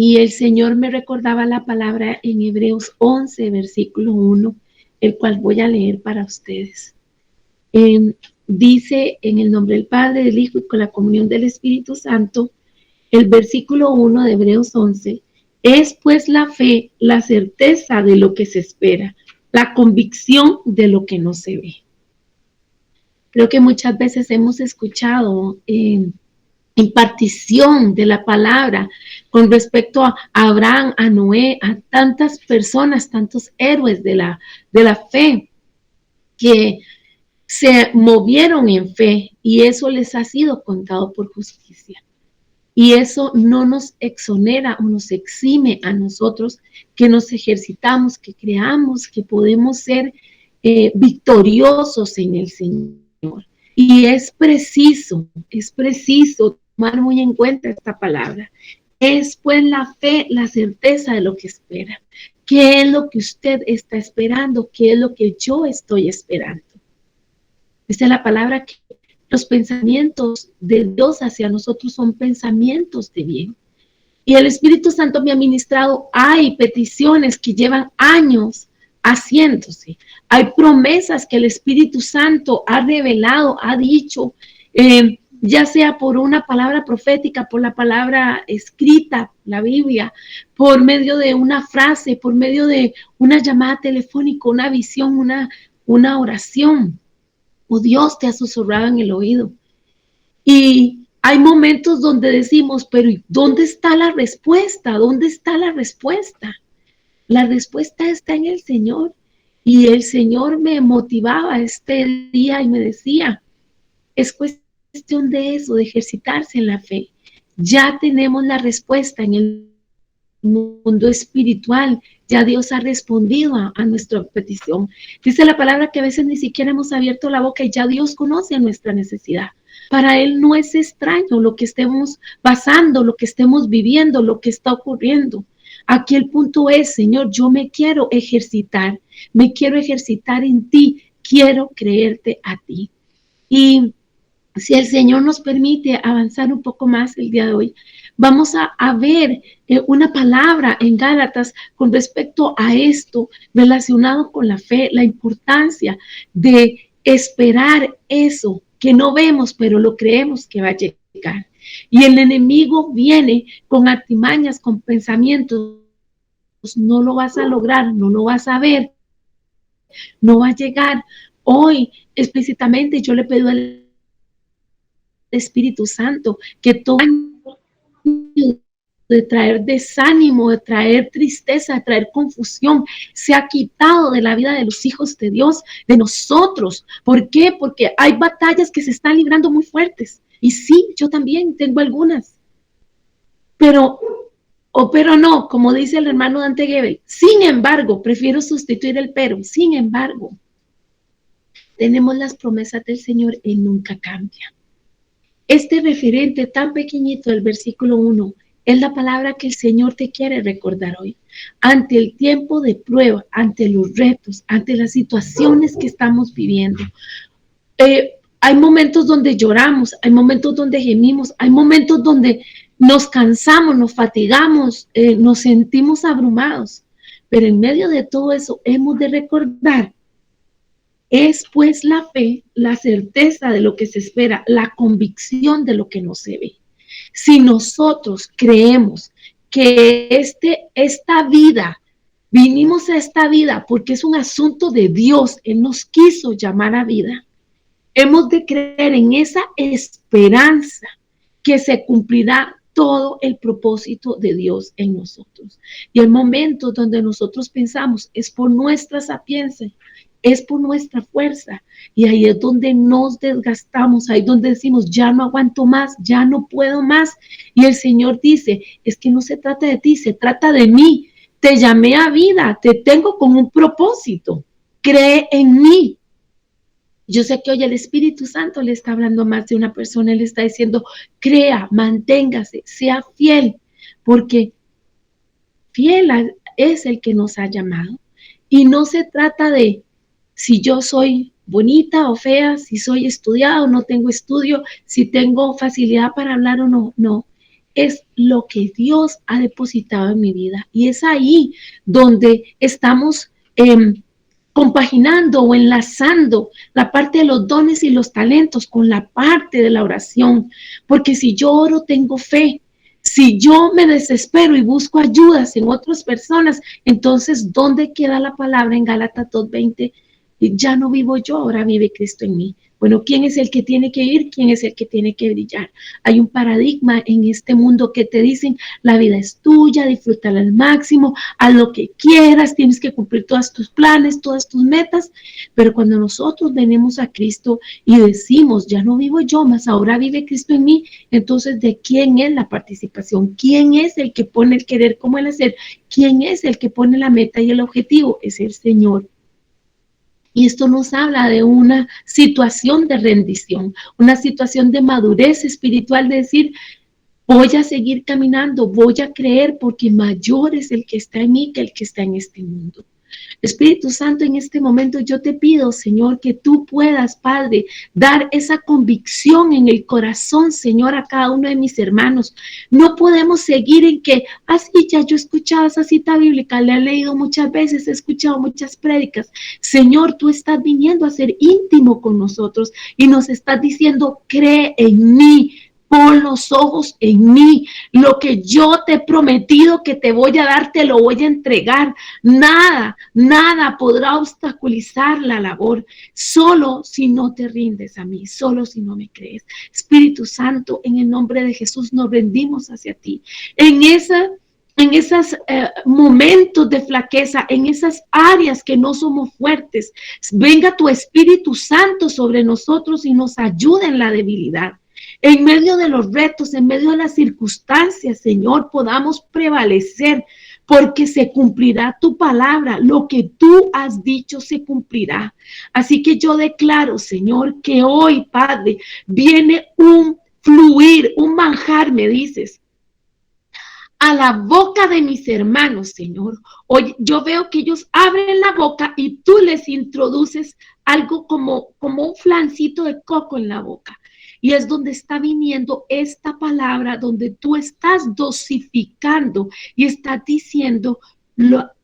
Y el Señor me recordaba la palabra en Hebreos 11, versículo 1, el cual voy a leer para ustedes. Dice en el nombre del Padre, del Hijo y con la comunión del Espíritu Santo, el versículo 1 de Hebreos 11, es pues la fe, la certeza de lo que se espera, la convicción de lo que no se ve. Creo que muchas veces hemos escuchado impartición de la palabra con respecto a Abraham, a Noé, a tantas personas, tantos héroes de la fe que se movieron en fe y eso les ha sido contado por justicia. Y eso no nos exonera o nos exime a nosotros que nos ejercitamos, que creamos, que podemos ser victoriosos en el Señor. Y es preciso tomar muy en cuenta esta palabra. Es pues la fe, la certeza de lo que espera. ¿Qué es lo que usted está esperando? ¿Qué es lo que yo estoy esperando? Dice la palabra que los pensamientos de Dios hacia nosotros son pensamientos de bien. Y el Espíritu Santo me ha ministrado, hay peticiones que llevan años haciéndose. Hay promesas que el Espíritu Santo ha revelado, ha dicho, ya sea por una palabra profética, por la palabra escrita, la Biblia, por medio de una frase, por medio de una llamada telefónica, una visión, una oración. O Dios te ha susurrado en el oído. Y hay momentos donde decimos, pero ¿dónde está la respuesta? ¿Dónde está la respuesta? La respuesta está en el Señor. Y el Señor me motivaba este día y me decía, es cuestión de eso, de ejercitarse en la fe. Ya tenemos la respuesta en el mundo espiritual. Ya Dios ha respondido a nuestra petición. Dice la palabra que a veces ni siquiera hemos abierto la boca y ya Dios conoce nuestra necesidad. Para Él no es extraño lo que estemos pasando, lo que estemos viviendo, lo que está ocurriendo. Aquí el punto es, Señor, yo me quiero ejercitar en ti, quiero creerte a ti. Y si el Señor nos permite avanzar un poco más el día de hoy, vamos a ver una palabra en Gálatas con respecto a esto relacionado con la fe, la importancia de esperar eso que no vemos, pero lo creemos que va a llegar. Y el enemigo viene con artimañas, con pensamientos, no lo vas a lograr, no lo vas a ver, no va a llegar. Hoy explícitamente yo le pido al Espíritu Santo que todo de traer desánimo, de traer tristeza, de traer confusión, se ha quitado de la vida de los hijos de Dios, de nosotros. ¿Por qué? Porque hay batallas que se están librando muy fuertes. Y sí, yo también tengo algunas. Pero no, como dice el hermano Dante Gebel. Sin embargo, prefiero sustituir el pero. Sin embargo, tenemos las promesas del Señor y nunca cambia. Este referente tan pequeñito del versículo 1 es la palabra que el Señor te quiere recordar hoy. Ante el tiempo de prueba, ante los retos, ante las situaciones que estamos viviendo. Hay momentos donde lloramos, hay momentos donde gemimos, hay momentos donde nos cansamos, nos fatigamos, nos sentimos abrumados. Pero en medio de todo eso hemos de recordar, es pues la fe, la certeza de lo que se espera, la convicción de lo que no se ve. Si nosotros creemos que esta vida, vinimos a esta vida porque es un asunto de Dios, Él nos quiso llamar a vida, hemos de creer en esa esperanza que se cumplirá todo el propósito de Dios en nosotros. Y el momento donde nosotros pensamos es por nuestra sapiencia, es por nuestra fuerza, y ahí es donde nos desgastamos, ahí es donde decimos, ya no aguanto más, ya no puedo más, y el Señor dice, es que no se trata de ti, se trata de mí, te llamé a vida, te tengo con un propósito, cree en mí. Yo sé que hoy el Espíritu Santo le está hablando a más de una persona, le está diciendo, crea, manténgase, sea fiel, porque fiel es el que nos ha llamado, y no se trata de si yo soy bonita o fea, si soy estudiada o no tengo estudio, si tengo facilidad para hablar o no, no. es lo que Dios ha depositado en mi vida. Y es ahí donde estamos compaginando o enlazando la parte de los dones y los talentos con la parte de la oración. Porque si yo oro, tengo fe. Si yo me desespero y busco ayudas en otras personas, entonces, ¿dónde queda la palabra en Gálatas 2:20? Ya no vivo yo, ahora vive Cristo en mí. Bueno, ¿quién es el que tiene que ir? ¿Quién es el que tiene que brillar? Hay un paradigma en este mundo que te dicen, la vida es tuya, disfrútala al máximo, haz lo que quieras, tienes que cumplir todos tus planes, todas tus metas. Pero cuando nosotros venimos a Cristo y decimos, ya no vivo yo, más ahora vive Cristo en mí, entonces, ¿de quién es la participación? ¿Quién es el que pone el querer como el hacer? ¿Quién es el que pone la meta y el objetivo? Es el Señor. Y esto nos habla de una situación de rendición, una situación de madurez espiritual, de decir, voy a seguir caminando, voy a creer porque mayor es el que está en mí que el que está en este mundo. Espíritu Santo, en este momento yo te pido, Señor, que tú puedas, Padre, dar esa convicción en el corazón, Señor, a cada uno de mis hermanos. No podemos seguir en que, así ya yo he escuchado esa cita bíblica, la he leído muchas veces, he escuchado muchas prédicas. Señor, tú estás viniendo a ser íntimo con nosotros y nos estás diciendo, cree en mí. Pon los ojos en mí. Lo que yo te he prometido que te voy a dar, te lo voy a entregar. Nada podrá obstaculizar la labor. Solo si no te rindes a mí, solo si no me crees. Espíritu Santo, en el nombre de Jesús nos rendimos hacia ti. En esos momentos de flaqueza, en esas áreas que no somos fuertes, venga tu Espíritu Santo sobre nosotros y nos ayude en la debilidad. En medio de los retos, en medio de las circunstancias, Señor, podamos prevalecer porque se cumplirá tu palabra. Lo que tú has dicho se cumplirá. Así que yo declaro, Señor, que hoy, Padre, viene un fluir, un manjar, me dices, a la boca de mis hermanos, Señor. Hoy yo veo que ellos abren la boca y tú les introduces algo como un flancito de coco en la boca. Y es donde está viniendo esta palabra, donde tú estás dosificando y estás diciendo,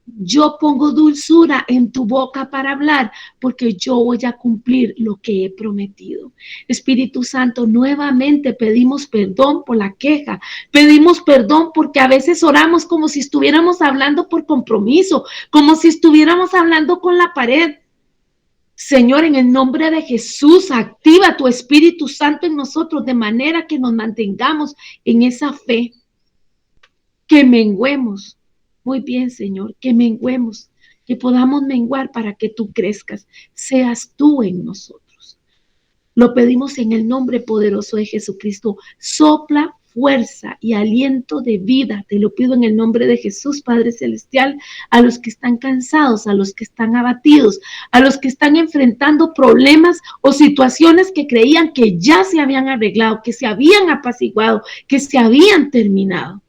yo pongo dulzura en tu boca para hablar, porque yo voy a cumplir lo que he prometido. Espíritu Santo, nuevamente pedimos perdón por la queja, pedimos perdón porque a veces oramos como si estuviéramos hablando por compromiso, como si estuviéramos hablando con la pared. Señor, en el nombre de Jesús, activa tu Espíritu Santo en nosotros de manera que nos mantengamos en esa fe, que menguemos. Muy bien, Señor, que menguemos, que podamos menguar para que tú crezcas, seas tú en nosotros. Lo pedimos en el nombre poderoso de Jesucristo. Sopla fuerza y aliento de vida. Te lo pido en el nombre de Jesús, Padre Celestial, a los que están cansados, a los que están abatidos, a los que están enfrentando problemas o situaciones que creían que ya se habían arreglado, que se habían apaciguado, que se habían terminado.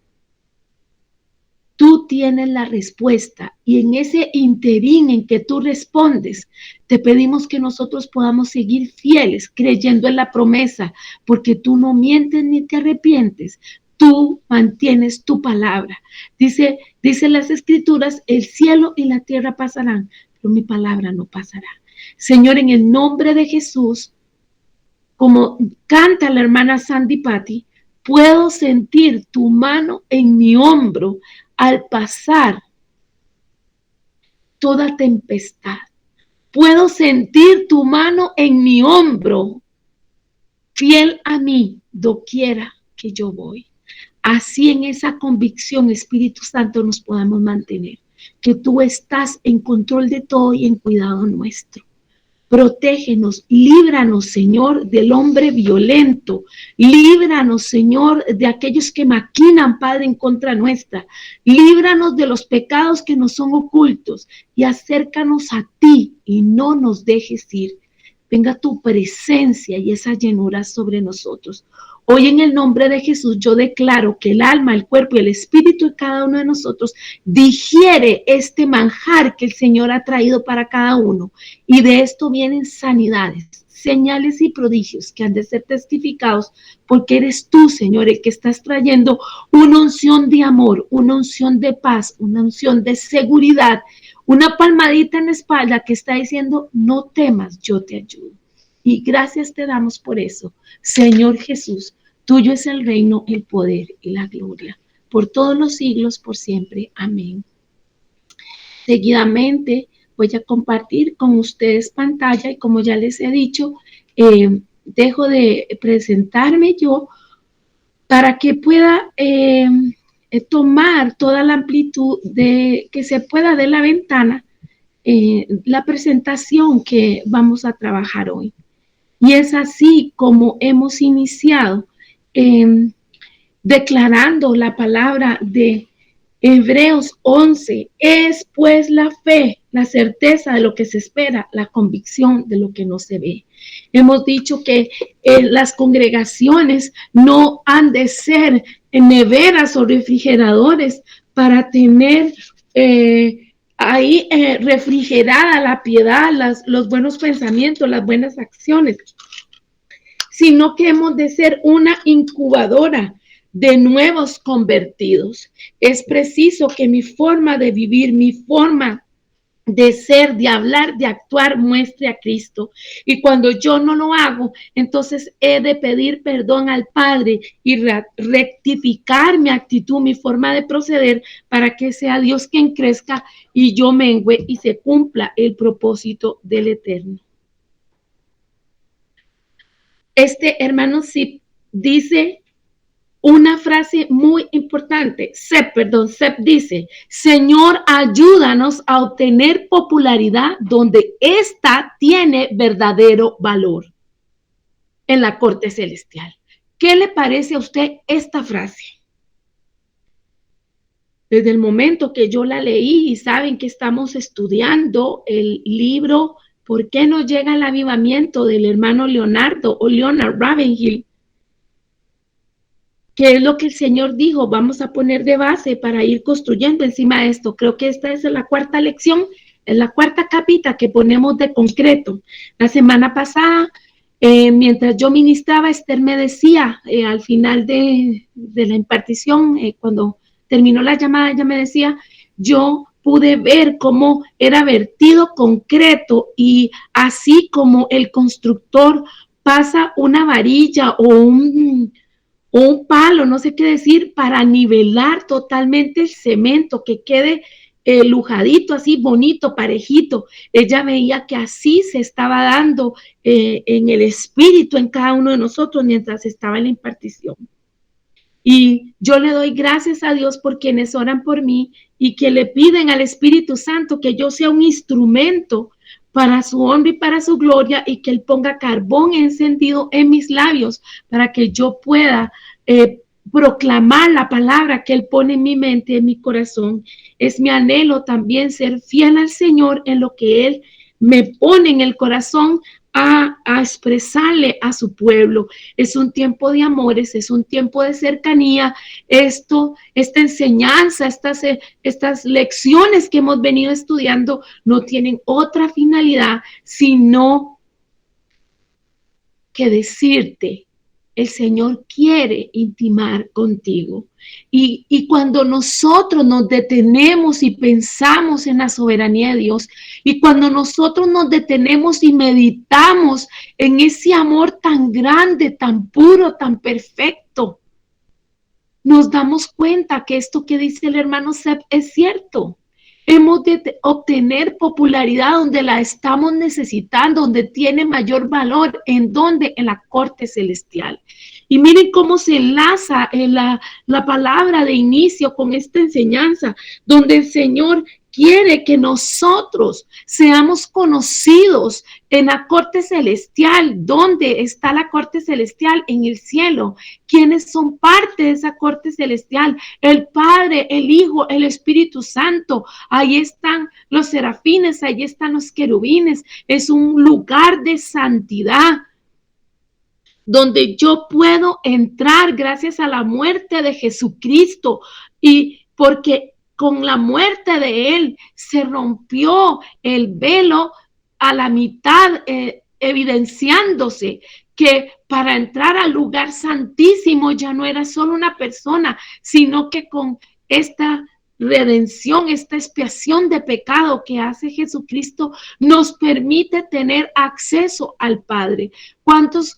Tú tienes la respuesta y en ese interín en que tú respondes, te pedimos que nosotros podamos seguir fieles, creyendo en la promesa, porque tú no mientes ni te arrepientes, tú mantienes tu palabra. Dice las Escrituras, el cielo y la tierra pasarán, pero mi palabra no pasará. Señor, en el nombre de Jesús, como canta la hermana Sandy Patty, puedo sentir tu mano en mi hombro al pasar toda tempestad. Puedo sentir tu mano en mi hombro, fiel a mí, doquiera que yo voy. Así en esa convicción, Espíritu Santo, nos podamos mantener, que tú estás en control de todo y en cuidado nuestro. Protégenos, líbranos, Señor, del hombre violento. Líbranos, Señor, de aquellos que maquinan, Padre, en contra nuestra. Líbranos de los pecados que nos son ocultos y acércanos a ti y no nos dejes ir. Venga tu presencia y esa llenura sobre nosotros. Hoy en el nombre de Jesús yo declaro que el alma, el cuerpo y el espíritu de cada uno de nosotros digiere este manjar que el Señor ha traído para cada uno. Y de esto vienen sanidades, señales y prodigios que han de ser testificados, porque eres tú, Señor, el que estás trayendo una unción de amor, una unción de paz, una unción de seguridad, una palmadita en la espalda que está diciendo, no temas, yo te ayudo. Y gracias te damos por eso, Señor Jesús. Tuyo es el reino, el poder y la gloria, por todos los siglos, por siempre. Amén. Seguidamente voy a compartir con ustedes pantalla y como ya les he dicho, dejo de presentarme yo para que pueda tomar toda la amplitud que se pueda de la ventana la presentación que vamos a trabajar hoy. Y es así como hemos iniciado declarando la palabra de Hebreos 11, es pues la fe, la certeza de lo que se espera, la convicción de lo que no se ve. Hemos dicho que las congregaciones no han de ser neveras o refrigeradores para tener ahí refrigerada la piedad, los buenos pensamientos, las buenas acciones, sino que hemos de ser una incubadora de nuevos convertidos. Es preciso que mi forma de vivir, mi forma de ser, de hablar, de actuar, muestre a Cristo. Y cuando yo no lo hago, entonces he de pedir perdón al Padre y rectificar mi actitud, mi forma de proceder, para que sea Dios quien crezca y yo mengüe y se cumpla el propósito del Eterno. Hermano Zip dice una frase muy importante. Sep dice, Señor, ayúdanos a obtener popularidad donde ésta tiene verdadero valor en la corte celestial. ¿Qué le parece a usted esta frase? Desde el momento que yo la leí y saben que estamos estudiando el libro ¿Por qué no llega el avivamiento? Del hermano Leonard Ravenhill, ¿qué es lo que el Señor dijo? Vamos a poner de base para ir construyendo encima de esto. Creo que esta es la cuarta lección, es la cuarta capita que ponemos de concreto. La semana pasada, mientras yo ministraba, Esther me decía, al final de la impartición, cuando terminó la llamada, ella me decía, yo pude ver cómo era vertido concreto y así como el constructor pasa una varilla o un palo, no sé qué decir, para nivelar totalmente el cemento, que quede lujadito, así bonito, parejito. Ella veía que así se estaba dando en el espíritu en cada uno de nosotros mientras estaba en la impartición. Y yo le doy gracias a Dios por quienes oran por mí y que le piden al Espíritu Santo que yo sea un instrumento para su honra y para su gloria, y que Él ponga carbón encendido en mis labios para que yo pueda proclamar la palabra que Él pone en mi mente, en mi corazón. Es mi anhelo también ser fiel al Señor en lo que Él me pone en el corazón a expresarle a su pueblo. Es un tiempo de amores, es un tiempo de cercanía. Esta enseñanza, estas lecciones que hemos venido estudiando no tienen otra finalidad sino que decirte, el Señor quiere intimar contigo. Y cuando nosotros nos detenemos y pensamos en la soberanía de Dios, y cuando nosotros nos detenemos y meditamos en ese amor tan grande, tan puro, tan perfecto, nos damos cuenta que esto que dice el hermano Sep es cierto. Hemos de obtener popularidad donde la estamos necesitando, donde tiene mayor valor. ¿En dónde? En la corte celestial. Y miren cómo se enlaza la palabra de inicio con esta enseñanza, donde el Señor quiere que nosotros seamos conocidos en la corte celestial. ¿Dónde está la corte celestial? En el cielo. ¿Quiénes son parte de esa corte celestial? El Padre, el Hijo, el Espíritu Santo. Ahí están los serafines, ahí están los querubines. Es un lugar de santidad donde yo puedo entrar gracias a la muerte de Jesucristo, y porque con la muerte de Él se rompió el velo a la mitad evidenciándose que para entrar al lugar santísimo ya no era solo una persona, sino que con esta redención, esta expiación de pecado que hace Jesucristo, nos permite tener acceso al Padre. ¿Cuántos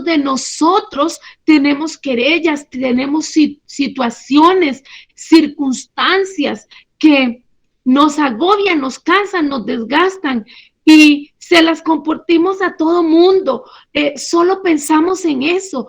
de nosotros tenemos querellas, tenemos situaciones, circunstancias que nos agobian, nos cansan, nos desgastan y se las compartimos a todo mundo? Solo pensamos en eso.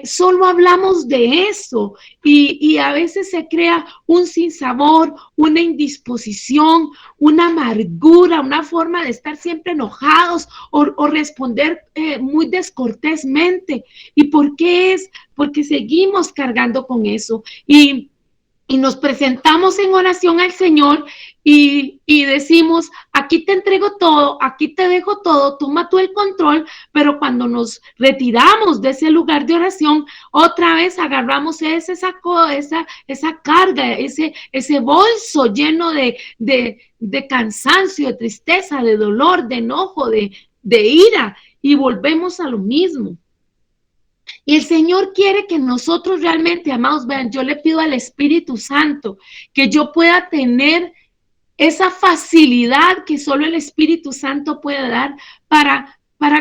Solo hablamos de eso y a veces se crea un sinsabor, una indisposición, una amargura, una forma de estar siempre enojados o responder muy descortésmente. ¿Y por qué es? Porque seguimos cargando con eso y nos presentamos en oración al Señor y decimos, aquí te entrego todo, aquí te dejo todo, toma tú el control, pero cuando nos retiramos de ese lugar de oración, otra vez agarramos esa carga, ese bolso lleno de cansancio, de tristeza, de dolor, de enojo, de ira, y volvemos a lo mismo. Y el Señor quiere que nosotros realmente, amados, vean, yo le pido al Espíritu Santo que yo pueda tener esa facilidad que solo el Espíritu Santo puede dar para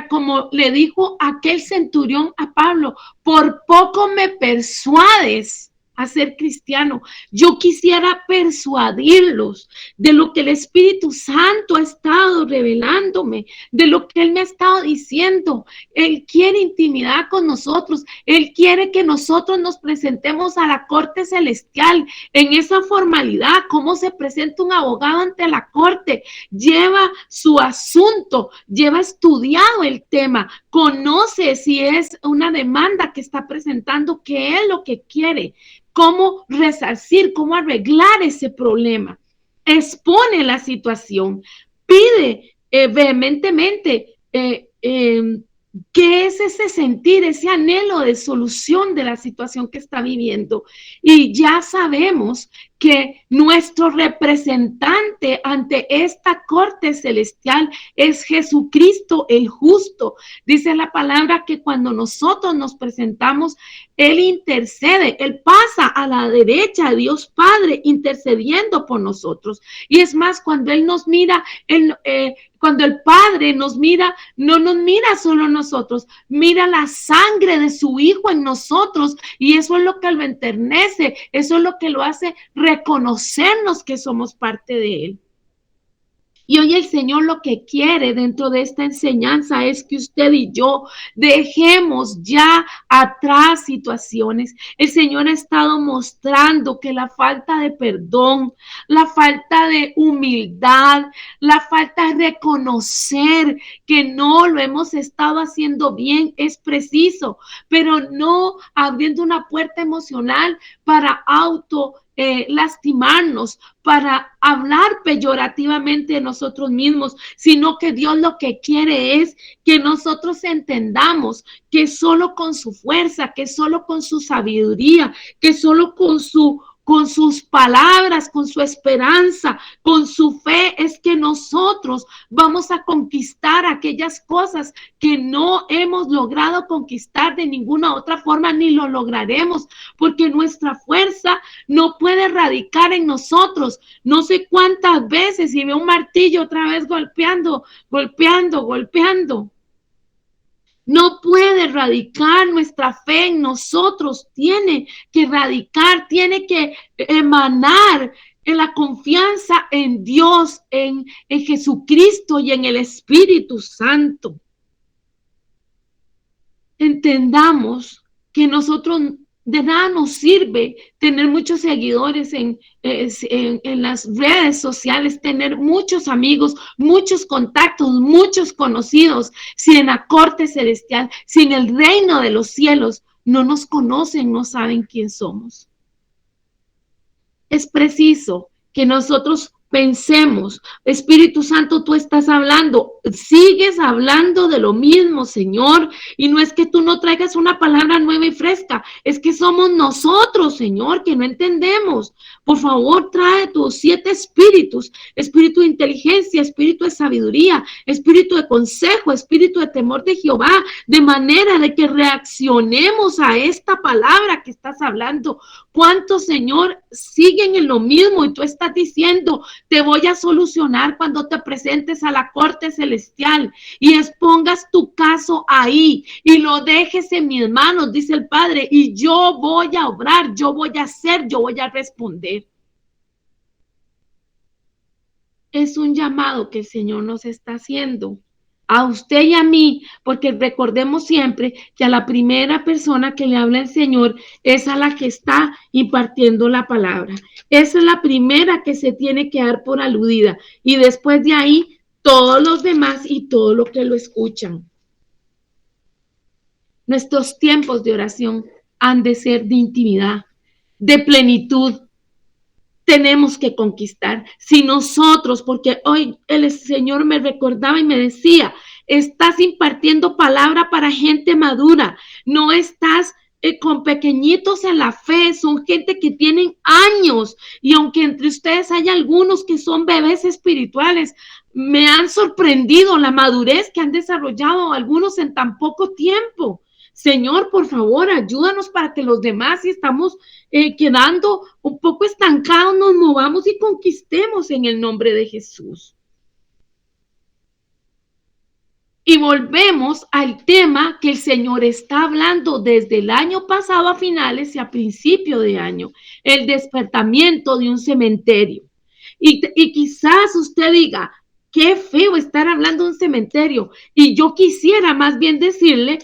como le dijo aquel centurión a Pablo, por poco me persuades a ser cristiano. Yo quisiera persuadirlos de lo que el Espíritu Santo ha estado revelándome, de lo que Él me ha estado diciendo. Él quiere intimidad con nosotros. Él quiere que nosotros nos presentemos a la corte celestial en esa formalidad. ¿Cómo se presenta un abogado ante la corte? Lleva su asunto, lleva estudiado el tema, conoce si es una demanda que está presentando, qué es lo que quiere, cómo resarcir, cómo arreglar ese problema. Expone la situación, pide vehementemente ¿qué es ese sentir, ese anhelo de solución de la situación que está viviendo? Y ya sabemos que nuestro representante ante esta corte celestial es Jesucristo el justo. Dice la palabra que cuando nosotros nos presentamos, Él intercede, Él pasa a la derecha de Dios Padre intercediendo por nosotros. Y es más, cuando Él nos mira, cuando el Padre nos mira, no nos mira solo a nosotros, mira la sangre de su Hijo en nosotros, y eso es lo que lo enternece, eso es lo que lo hace reconocernos que somos parte de Él. Y hoy el Señor lo que quiere dentro de esta enseñanza es que usted y yo dejemos ya atrás situaciones. El Señor ha estado mostrando que la falta de perdón, la falta de humildad, la falta de reconocer que no lo hemos estado haciendo bien es preciso, pero no abriendo una puerta emocional para lastimarnos, para hablar peyorativamente de nosotros mismos, sino que Dios lo que quiere es que nosotros entendamos que solo con su fuerza, que solo con su sabiduría, que solo con sus palabras, con su esperanza, con su fe, es que nosotros vamos a conquistar aquellas cosas que no hemos logrado conquistar de ninguna otra forma, ni lo lograremos, porque nuestra fuerza no puede radicar en nosotros. No sé cuántas veces, y veo un martillo otra vez golpeando. No puede radicar nuestra fe en nosotros, tiene que radicar, tiene que emanar en la confianza en Dios, en Jesucristo y en el Espíritu Santo. Entendamos que nosotros de nada nos sirve tener muchos seguidores en las redes sociales, tener muchos amigos, muchos contactos, muchos conocidos, si en la corte celestial, si en el reino de los cielos no nos conocen, no saben quién somos. Es preciso que nosotros pensemos. Espíritu Santo, tú estás hablando, sigues hablando de lo mismo, Señor, y no es que tú no traigas una palabra nueva y fresca, es que somos nosotros, Señor, que no entendemos. Por favor, trae tus 7 espíritus, espíritu de inteligencia, espíritu de sabiduría, espíritu de consejo, espíritu de temor de Jehová, de manera de que reaccionemos a esta palabra que estás hablando. ¿Cuántos, Señor, siguen en lo mismo y tú estás diciendo, te voy a solucionar cuando te presentes a la corte celestial y expongas tu caso ahí y lo dejes en mis manos, dice el Padre, y yo voy a obrar, yo voy a hacer, yo voy a responder? Es un llamado que el Señor nos está haciendo a usted y a mí, porque recordemos siempre que a la primera persona que le habla el Señor es a la que está impartiendo la palabra. Esa es la primera que se tiene que dar por aludida y después de ahí todos los demás y todos los que lo escuchan. Nuestros tiempos de oración han de ser de intimidad, de plenitud. Tenemos que conquistar. Si nosotros, porque hoy el Señor me recordaba y me decía, estás impartiendo palabra para gente madura, no estás con pequeñitos en la fe, son gente que tienen años, y aunque entre ustedes hay algunos que son bebés espirituales, me han sorprendido la madurez que han desarrollado algunos en tan poco tiempo. Señor, por favor, ayúdanos para que los demás, si estamos quedando un poco estancados, nos movamos y conquistemos en el nombre de Jesús. Y volvemos al tema que el Señor está hablando desde el año pasado a finales y a principio de año, el despertamiento de un cementerio. Y quizás usted diga, qué feo estar hablando de un cementerio. Y yo quisiera más bien decirle,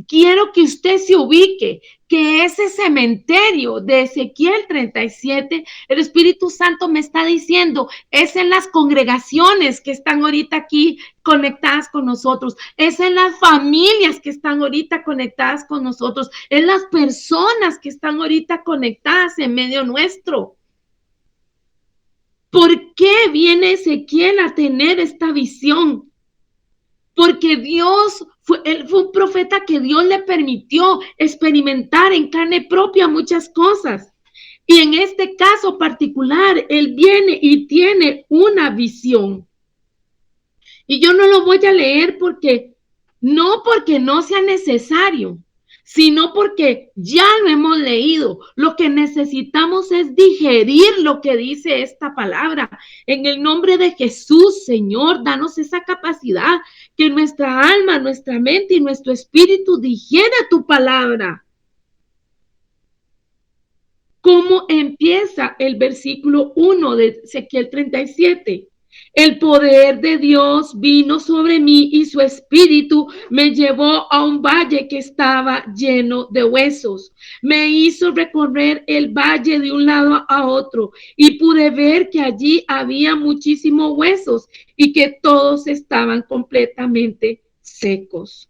quiero que usted se ubique, que ese cementerio de Ezequiel 37, el Espíritu Santo me está diciendo, es en las congregaciones que están ahorita aquí conectadas con nosotros, es en las familias que están ahorita conectadas con nosotros, en las personas que están ahorita conectadas en medio nuestro. ¿Por qué viene Ezequiel a tener esta visión? Porque Dios él fue un profeta que Dios le permitió experimentar en carne propia muchas cosas. Y en este caso particular, él viene y tiene una visión. Y yo no lo voy a leer porque no sea necesario, sino porque ya lo hemos leído. Lo que necesitamos es digerir lo que dice esta palabra. En el nombre de Jesús, Señor, danos esa capacidad, que nuestra alma, nuestra mente y nuestro espíritu digiera tu palabra. ¿Cómo empieza el versículo 1 de Ezequiel 37? El poder de Dios vino sobre mí y su espíritu me llevó a un valle que estaba lleno de huesos. Me hizo recorrer el valle de un lado a otro y pude ver que allí había muchísimos huesos y que todos estaban completamente secos.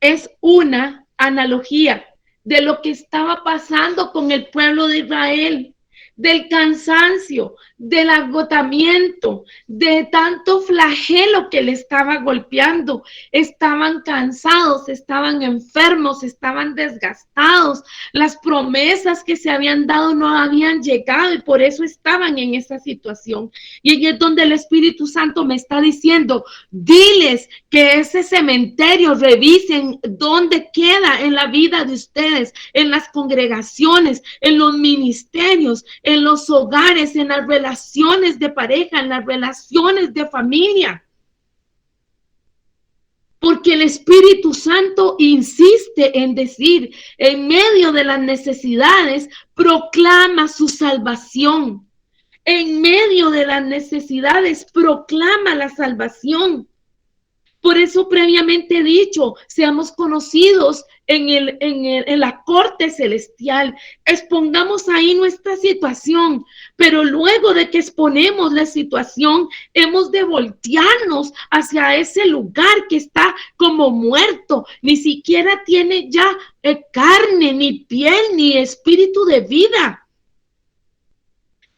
Es una analogía de lo que estaba pasando con el pueblo de Israel, del cansancio, del agotamiento, de tanto flagelo que le estaba golpeando. Estaban cansados, estaban enfermos, estaban desgastados. Las promesas que se habían dado no habían llegado y por eso estaban en esa situación. Y ahí es donde el Espíritu Santo me está diciendo, diles que ese cementerio revisen dónde queda en la vida de ustedes, en las congregaciones, en los ministerios, en los hogares, en las relaciones de pareja, en las relaciones de familia. Porque el Espíritu Santo insiste en decir, en medio de las necesidades, proclama su salvación. En medio de las necesidades, proclama la salvación. Por eso previamente he dicho, seamos conocidos en la corte celestial, expongamos ahí nuestra situación, pero luego de que exponemos la situación, hemos de voltearnos hacia ese lugar que está como muerto, ni siquiera tiene ya carne, ni piel, ni espíritu de vida.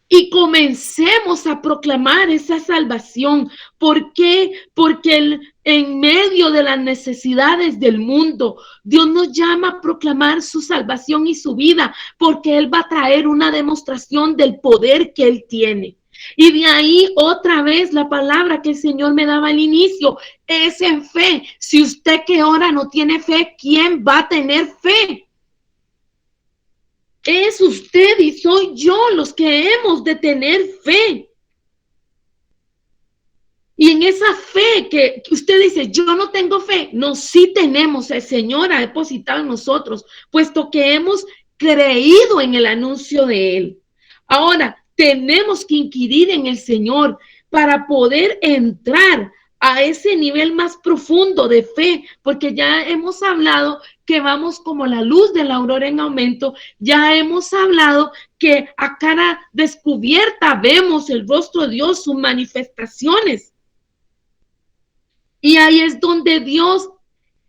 y comencemos a proclamar esa salvación. ¿Por qué? Porque en medio de las necesidades del mundo, Dios nos llama a proclamar su salvación y su vida, porque Él va a traer una demostración del poder que Él tiene. Y de ahí otra vez la palabra que el Señor me daba al inicio, es en fe. Si usted que ora no tiene fe, ¿quién va a tener fe? Es usted y soy yo los que hemos de tener fe. Y en esa fe que usted dice, yo no tengo fe, no, sí tenemos, el Señor ha depositado en nosotros, puesto que hemos creído en el anuncio de Él. Ahora, tenemos que inquirir en el Señor para poder entrar a ese nivel más profundo de fe, porque ya hemos hablado que vamos como la luz de la aurora en aumento, ya hemos hablado que a cara descubierta vemos el rostro de Dios, sus manifestaciones. Y ahí es donde Dios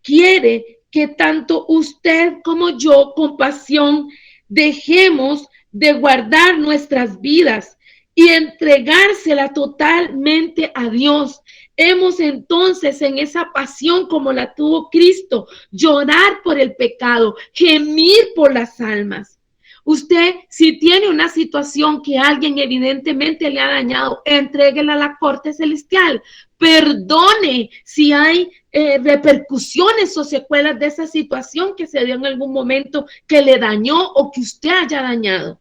quiere que tanto usted como yo, con pasión, dejemos de guardar nuestras vidas y entregársela totalmente a Dios. Hemos entonces en esa pasión como la tuvo Cristo, llorar por el pecado, gemir por las almas. Usted, si tiene una situación que alguien evidentemente le ha dañado, entréguela a la corte celestial. Perdone si hay repercusiones o secuelas de esa situación que se dio en algún momento que le dañó o que usted haya dañado.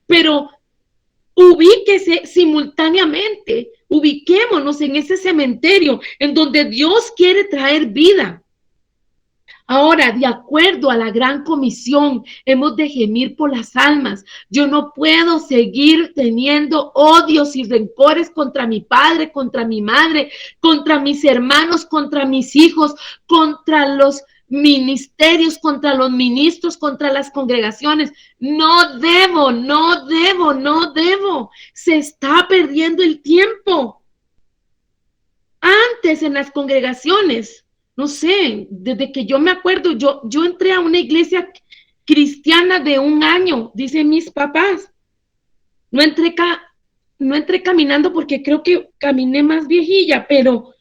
Pero ubíquese simultáneamente, ubiquémonos en ese cementerio en donde Dios quiere traer vida. Ahora, de acuerdo a la gran comisión, hemos de gemir por las almas. Yo no puedo seguir teniendo odios y rencores contra mi padre, contra mi madre, contra mis hermanos, contra mis hijos, contra los ministerios, contra los ministros, contra las congregaciones. No debo, no debo, no debo. Se está perdiendo el tiempo. Antes en las congregaciones, no sé, desde que yo me acuerdo, yo entré a una iglesia cristiana de 1 año, dicen mis papás. No entré, no entré caminando porque creo que caminé más viejilla, pero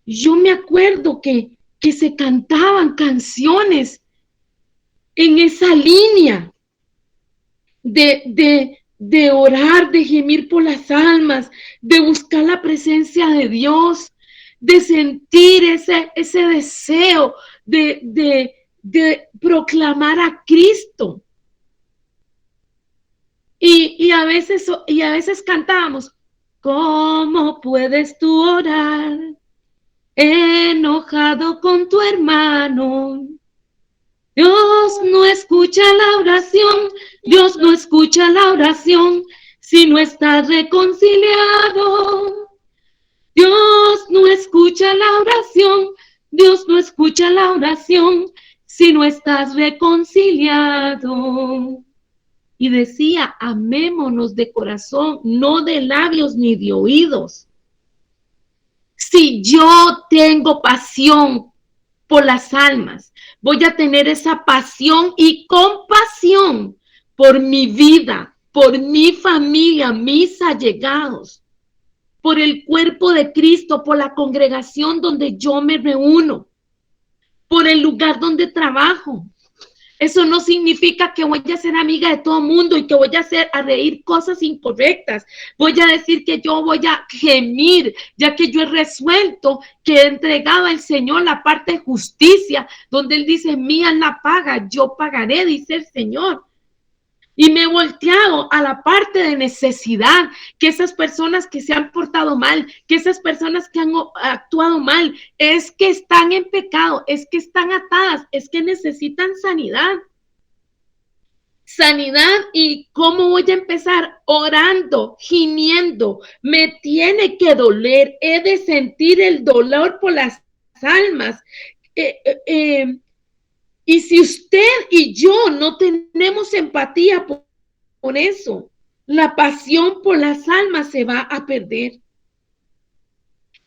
yo me acuerdo que se cantaban canciones en esa línea de orar, de gemir por las almas, de buscar la presencia de Dios, de sentir ese deseo de proclamar a Cristo. Y a veces cantábamos, ¿cómo puedes tú orar enojado con tu hermano? Dios no escucha la oración, Dios no escucha la oración si no estás reconciliado. Dios no escucha la oración, Dios no escucha la oración si no estás reconciliado. Y decía, amémonos de corazón, no de labios ni de oídos. Si yo tengo pasión por las almas, voy a tener esa pasión y compasión por mi vida, por mi familia, mis allegados, por el cuerpo de Cristo, por la congregación donde yo me reúno, por el lugar donde trabajo. Eso no significa que voy a ser amiga de todo el mundo y que voy a reír cosas incorrectas. Voy a decir que yo voy a gemir, ya que yo he resuelto que he entregado al Señor la parte de justicia, donde Él dice, mía la paga, yo pagaré, dice el Señor. Y me he volteado a la parte de necesidad, que esas personas que se han portado mal, que esas personas que han actuado mal, es que están en pecado, es que están atadas, es que necesitan sanidad. Sanidad, ¿y cómo voy a empezar? Orando, gimiendo, me tiene que doler, he de sentir el dolor por las almas. Y si usted y yo no tenemos empatía por eso, la pasión por las almas se va a perder.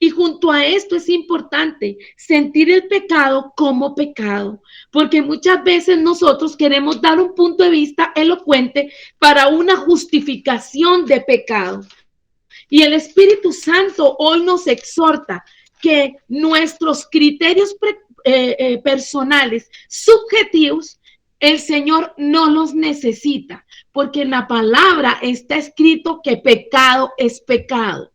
Y junto a esto es importante sentir el pecado como pecado, porque muchas veces nosotros queremos dar un punto de vista elocuente para una justificación de pecado. Y el Espíritu Santo hoy nos exhorta que nuestros criterios personales, subjetivos, el Señor no los necesita, porque en la palabra está escrito que pecado es pecado.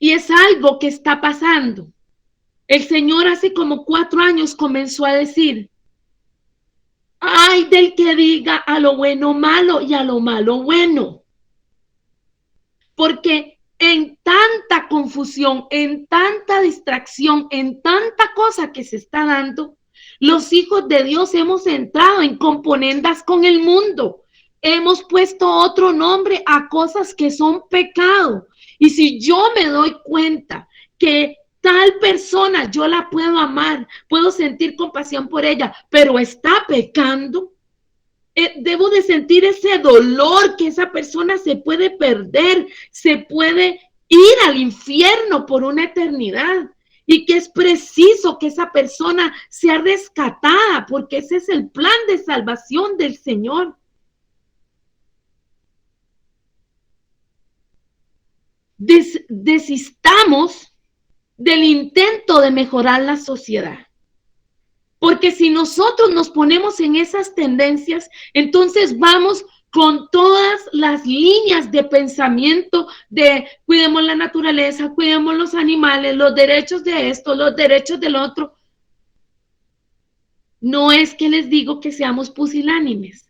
Y es algo que está pasando. El Señor hace como 4 años comenzó a decir, ay del que diga a lo bueno malo y a lo malo bueno. Porque en tanta confusión, en tanta distracción, en tanta cosa que se está dando, los hijos de Dios hemos entrado en componendas con el mundo. Hemos puesto otro nombre a cosas que son pecado. Y si yo me doy cuenta que tal persona yo la puedo amar, puedo sentir compasión por ella, pero está pecando, debo de sentir ese dolor que esa persona se puede perder, se puede ir al infierno por una eternidad y que es preciso que esa persona sea rescatada porque ese es el plan de salvación del Señor. Desistamos del intento de mejorar la sociedad. Porque si nosotros nos ponemos en esas tendencias, entonces vamos con todas las líneas de pensamiento de cuidemos la naturaleza, cuidemos los animales, los derechos de esto, los derechos del otro. No es que les digo que seamos pusilánimes.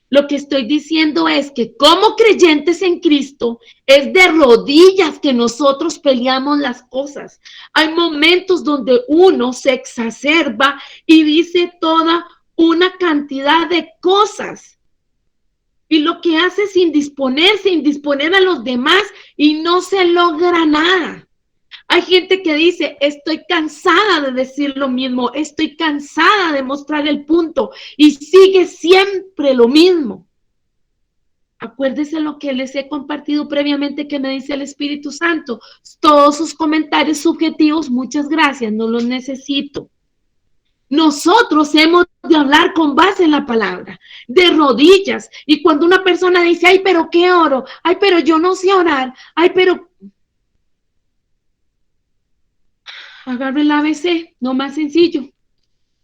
Lo que estoy diciendo es que como creyentes en Cristo es de rodillas que nosotros peleamos las cosas. Hay momentos donde uno se exacerba y dice toda una cantidad de cosas. Y lo que hace es indisponer a los demás y no se logra nada. Hay gente que dice, estoy cansada de decir lo mismo, estoy cansada de mostrar el punto y sigue siempre lo mismo. Acuérdese lo que les he compartido previamente que me dice el Espíritu Santo. Todos sus comentarios subjetivos, muchas gracias, no los necesito. Nosotros hemos de hablar con base en la palabra, de rodillas. Y cuando una persona dice, ay, pero ¿qué oro? Ay, pero yo no sé orar. Ay, pero agarre el ABC, no más sencillo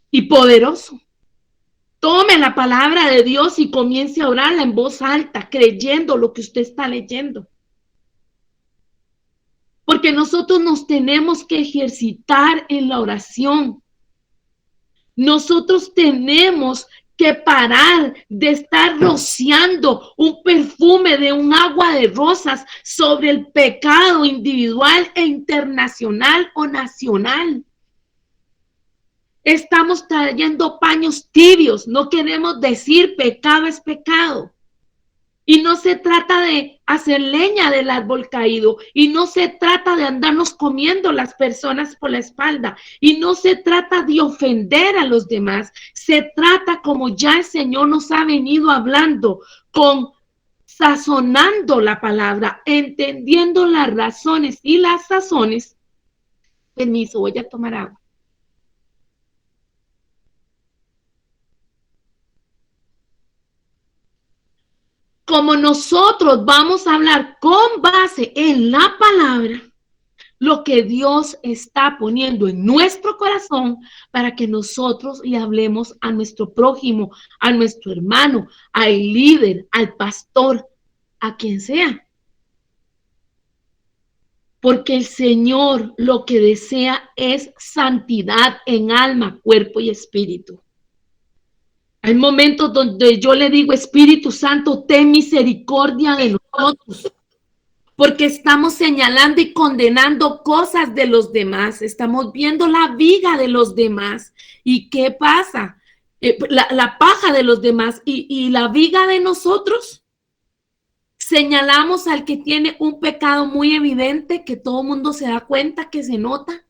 y poderoso. Tome la palabra de Dios y comience a orarla en voz alta, creyendo lo que usted está leyendo. Porque nosotros nos tenemos que ejercitar en la oración. Nosotros tenemos que parar de estar rociando un perfume de un agua de rosas sobre el pecado individual e internacional o nacional. Estamos trayendo paños tibios, no queremos decir pecado es pecado. Y no se trata de hacer leña del árbol caído, y no se trata de andarnos comiendo las personas por la espalda, y no se trata de ofender a los demás. Se trata, como ya el Señor nos ha venido hablando, con sazonando la palabra, entendiendo las razones y las sazones. Permiso, voy a tomar agua. Como nosotros vamos a hablar con base en la palabra, lo que Dios está poniendo en nuestro corazón para que nosotros le hablemos a nuestro prójimo, a nuestro hermano, al líder, al pastor, a quien sea. Porque el Señor lo que desea es santidad en alma, cuerpo y espíritu. Hay momentos donde yo le digo, Espíritu Santo, ten misericordia de nosotros, porque estamos señalando y condenando cosas de los demás, estamos viendo la viga de los demás. ¿Y qué pasa? La paja de los demás y la viga de nosotros. Señalamos al que tiene un pecado muy evidente, que todo el mundo se da cuenta, que se nota,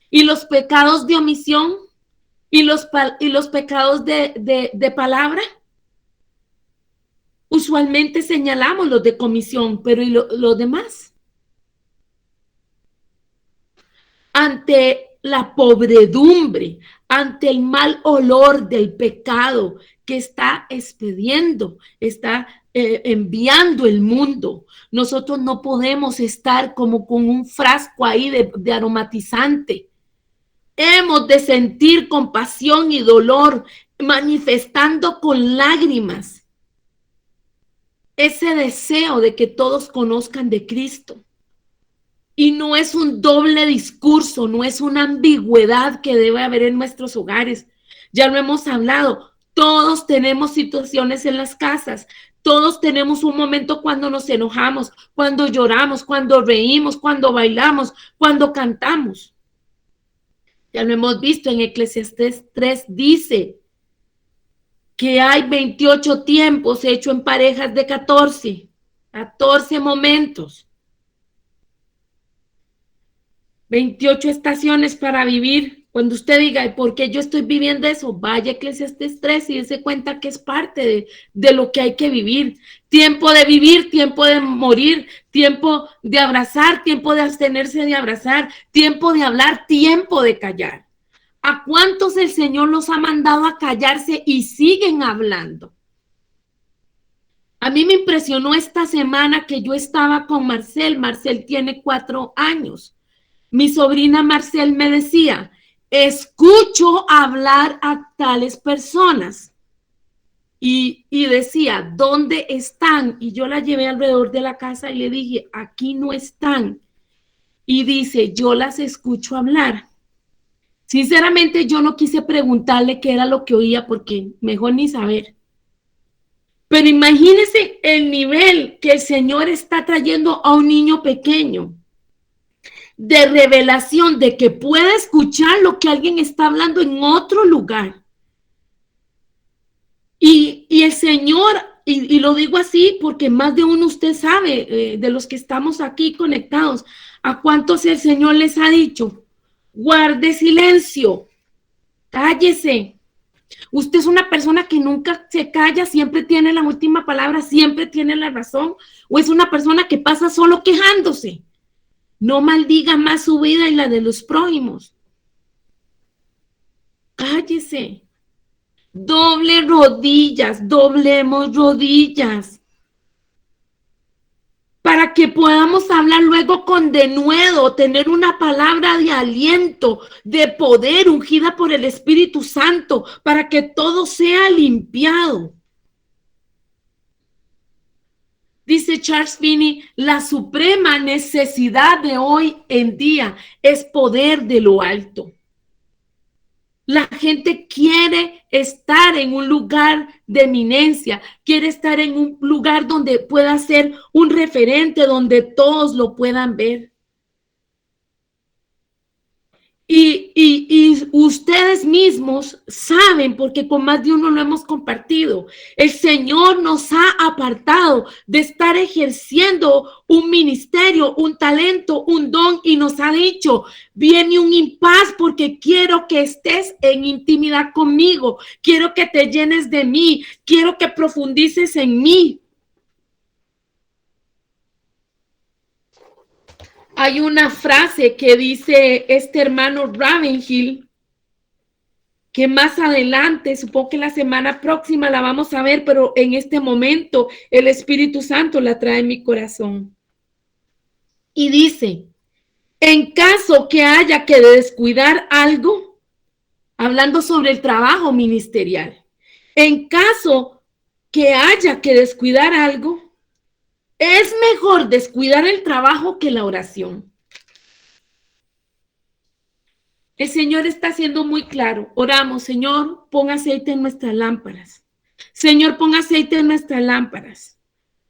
y los pecados de omisión, y los pecados de palabra. Usualmente señalamos los de comisión, pero ¿y los demás? ante la pobredumbre, ante el mal olor del pecado que está expediendo, está enviando el mundo. Nosotros no podemos estar como con un frasco ahí de aromatizante. Hemos de sentir compasión y dolor, manifestando con lágrimas ese deseo de que todos conozcan de Cristo. Y no es un doble discurso, no es una ambigüedad que debe haber en nuestros hogares. Ya lo hemos hablado, todos tenemos situaciones en las casas, todos tenemos un momento cuando nos enojamos, cuando lloramos, cuando reímos, cuando bailamos, cuando cantamos. Ya lo hemos visto en Eclesiastés 3, dice que hay 28 tiempos hechos en parejas de 14 momentos. 28 estaciones para vivir. Cuando usted diga, ¿por qué yo estoy viviendo eso? Vaya a Eclesiastés 3 y dése cuenta que es parte de lo que hay que vivir. Tiempo de vivir, tiempo de morir, tiempo de abrazar, tiempo de abstenerse de abrazar, tiempo de hablar, tiempo de callar. ¿A cuántos el Señor los ha mandado a callarse y siguen hablando? A mí me impresionó esta semana que yo estaba con Marcel. Marcel tiene 4 años. Mi sobrina Marcel me decía, escucho hablar a tales personas. Y decía, ¿dónde están? Y yo la llevé alrededor de la casa y le dije, aquí no están. Y dice, yo las escucho hablar. Sinceramente, yo no quise preguntarle qué era lo que oía porque mejor ni saber. Pero imagínense el nivel que el Señor está trayendo a un niño pequeño de revelación, de que pueda escuchar lo que alguien está hablando en otro lugar. Y el Señor, y lo digo así porque más de uno usted sabe, de los que estamos aquí conectados, a cuántos el Señor les ha dicho, guarde silencio, cállese. Usted es una persona que nunca se calla, siempre tiene la última palabra, siempre tiene la razón, o es una persona que pasa solo quejándose. No maldiga más su vida y la de los prójimos. Cállese. Doble rodillas, doblemos rodillas. Para que podamos hablar luego con denuedo, tener una palabra de aliento, de poder ungida por el Espíritu Santo, para que todo sea limpiado. Dice Charles Finney, la suprema necesidad de hoy en día es poder de lo alto. La gente quiere estar en un lugar de eminencia, quiere estar en un lugar donde pueda ser un referente, donde todos lo puedan ver. Y ustedes mismos saben, porque con más de uno lo hemos compartido, el Señor nos ha apartado de estar ejerciendo un ministerio, un talento, un don, y nos ha dicho, viene un impas porque quiero que estés en intimidad conmigo, quiero que te llenes de mí, quiero que profundices en mí. Hay una frase que dice este hermano Ravenhill, que más adelante, supongo que la semana próxima la vamos a ver, pero en este momento el Espíritu Santo la trae en mi corazón. Y dice, en caso que haya que descuidar algo, hablando sobre el trabajo ministerial, en caso que haya que descuidar algo, es mejor descuidar el trabajo que la oración. El Señor está siendo muy claro. Oramos, Señor, pon aceite en nuestras lámparas. Señor, pon aceite en nuestras lámparas.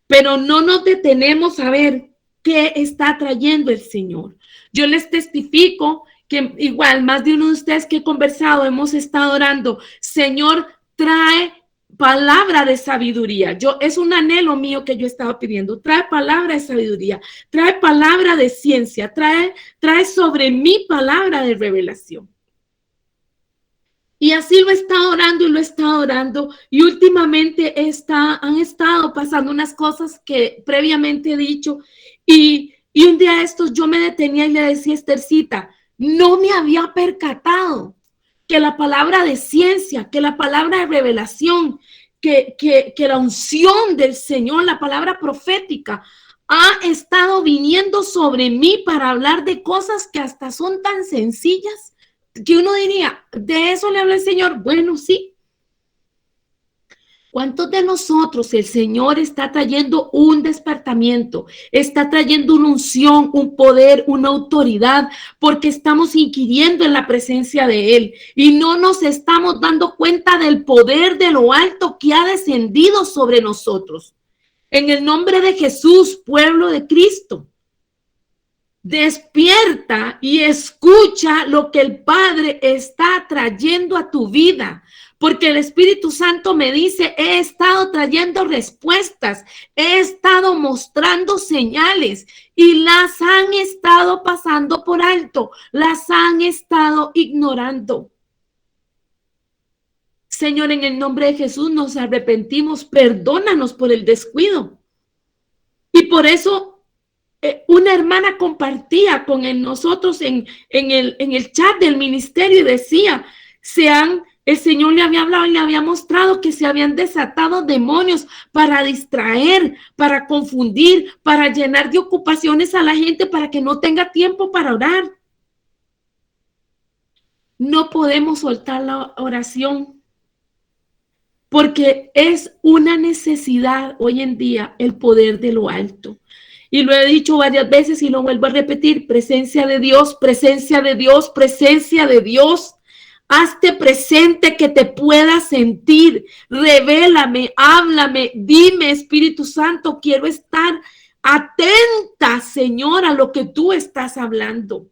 Pero no nos detenemos a ver qué está trayendo el Señor. Yo les testifico que igual más de uno de ustedes que he conversado, hemos estado orando. Señor, trae palabra de sabiduría. Es un anhelo mío que yo estaba pidiendo. Trae palabra de sabiduría, trae palabra de ciencia, trae sobre mí palabra de revelación. Y así lo he estado orando y lo he estado orando. Y últimamente han estado pasando unas cosas que previamente he dicho. Y un día de estos yo me detenía y le decía a Esthercita, No me había percatado que la palabra de ciencia, que la palabra de revelación, que la unción del Señor, la palabra profética, ha estado viniendo sobre mí para hablar de cosas que hasta son tan sencillas que uno diría, ¿de eso le habla el Señor? Bueno, sí. ¿Cuántos de nosotros el Señor está trayendo un despertamiento, está trayendo una unción, un poder, una autoridad, porque estamos inquiriendo en la presencia de Él y no nos estamos dando cuenta del poder de lo alto que ha descendido sobre nosotros? En el nombre de Jesús, pueblo de Cristo, despierta y escucha lo que el Padre está trayendo a tu vida. Porque el Espíritu Santo me dice, he estado trayendo respuestas, he estado mostrando señales y las han estado pasando por alto, las han estado ignorando. Señor, en el nombre de Jesús nos arrepentimos, perdónanos por el descuido. Y por eso una hermana compartía con nosotros en el chat del ministerio y decía, el Señor le había hablado y le había mostrado que se habían desatado demonios para distraer, para confundir, para llenar de ocupaciones a la gente para que no tenga tiempo para orar. No podemos soltar la oración porque es una necesidad hoy en día el poder de lo alto. Y lo he dicho varias veces y lo vuelvo a repetir, presencia de Dios, presencia de Dios, presencia de Dios. Hazte presente que te pueda sentir, revélame, háblame, dime, Espíritu Santo, quiero estar atenta, Señor, a lo que tú estás hablando.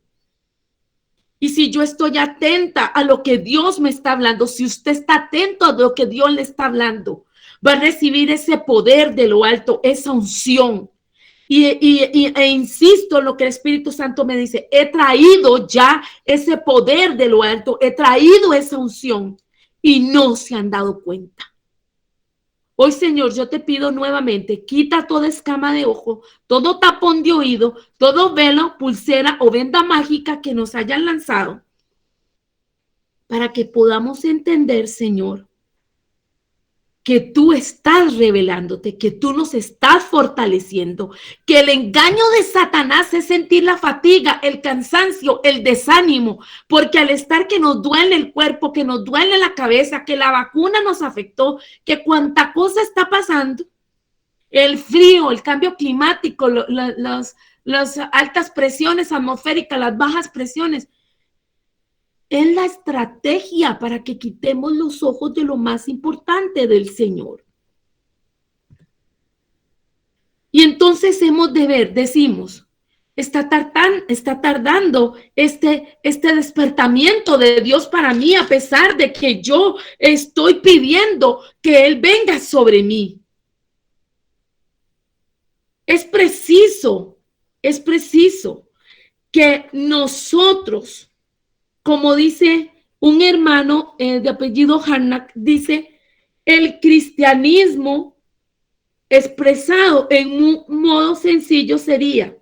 Y si yo estoy atenta a lo que Dios me está hablando, si usted está atento a lo que Dios le está hablando, va a recibir ese poder de lo alto, esa unción. E insisto en lo que el Espíritu Santo me dice, he traído ya ese poder de lo alto, he traído esa unción y no se han dado cuenta. Hoy, Señor, yo te pido nuevamente, quita toda escama de ojo, todo tapón de oído, todo velo, pulsera o venda mágica que nos hayan lanzado, para que podamos entender, Señor, que tú estás revelándote, que tú nos estás fortaleciendo, que el engaño de Satanás es sentir la fatiga, el cansancio, el desánimo, porque al estar que nos duele el cuerpo, que nos duele la cabeza, que la vacuna nos afectó, que cuánta cosa está pasando, el frío, el cambio climático, las altas presiones atmosféricas, las bajas presiones, es la estrategia para que quitemos los ojos de lo más importante del Señor. Y entonces hemos de ver, decimos, está tardando este despertamiento de Dios para mí, a pesar de que yo estoy pidiendo que Él venga sobre mí. Es preciso que nosotros, como dice un hermano de apellido Harnack, dice, el cristianismo expresado en un modo sencillo sería,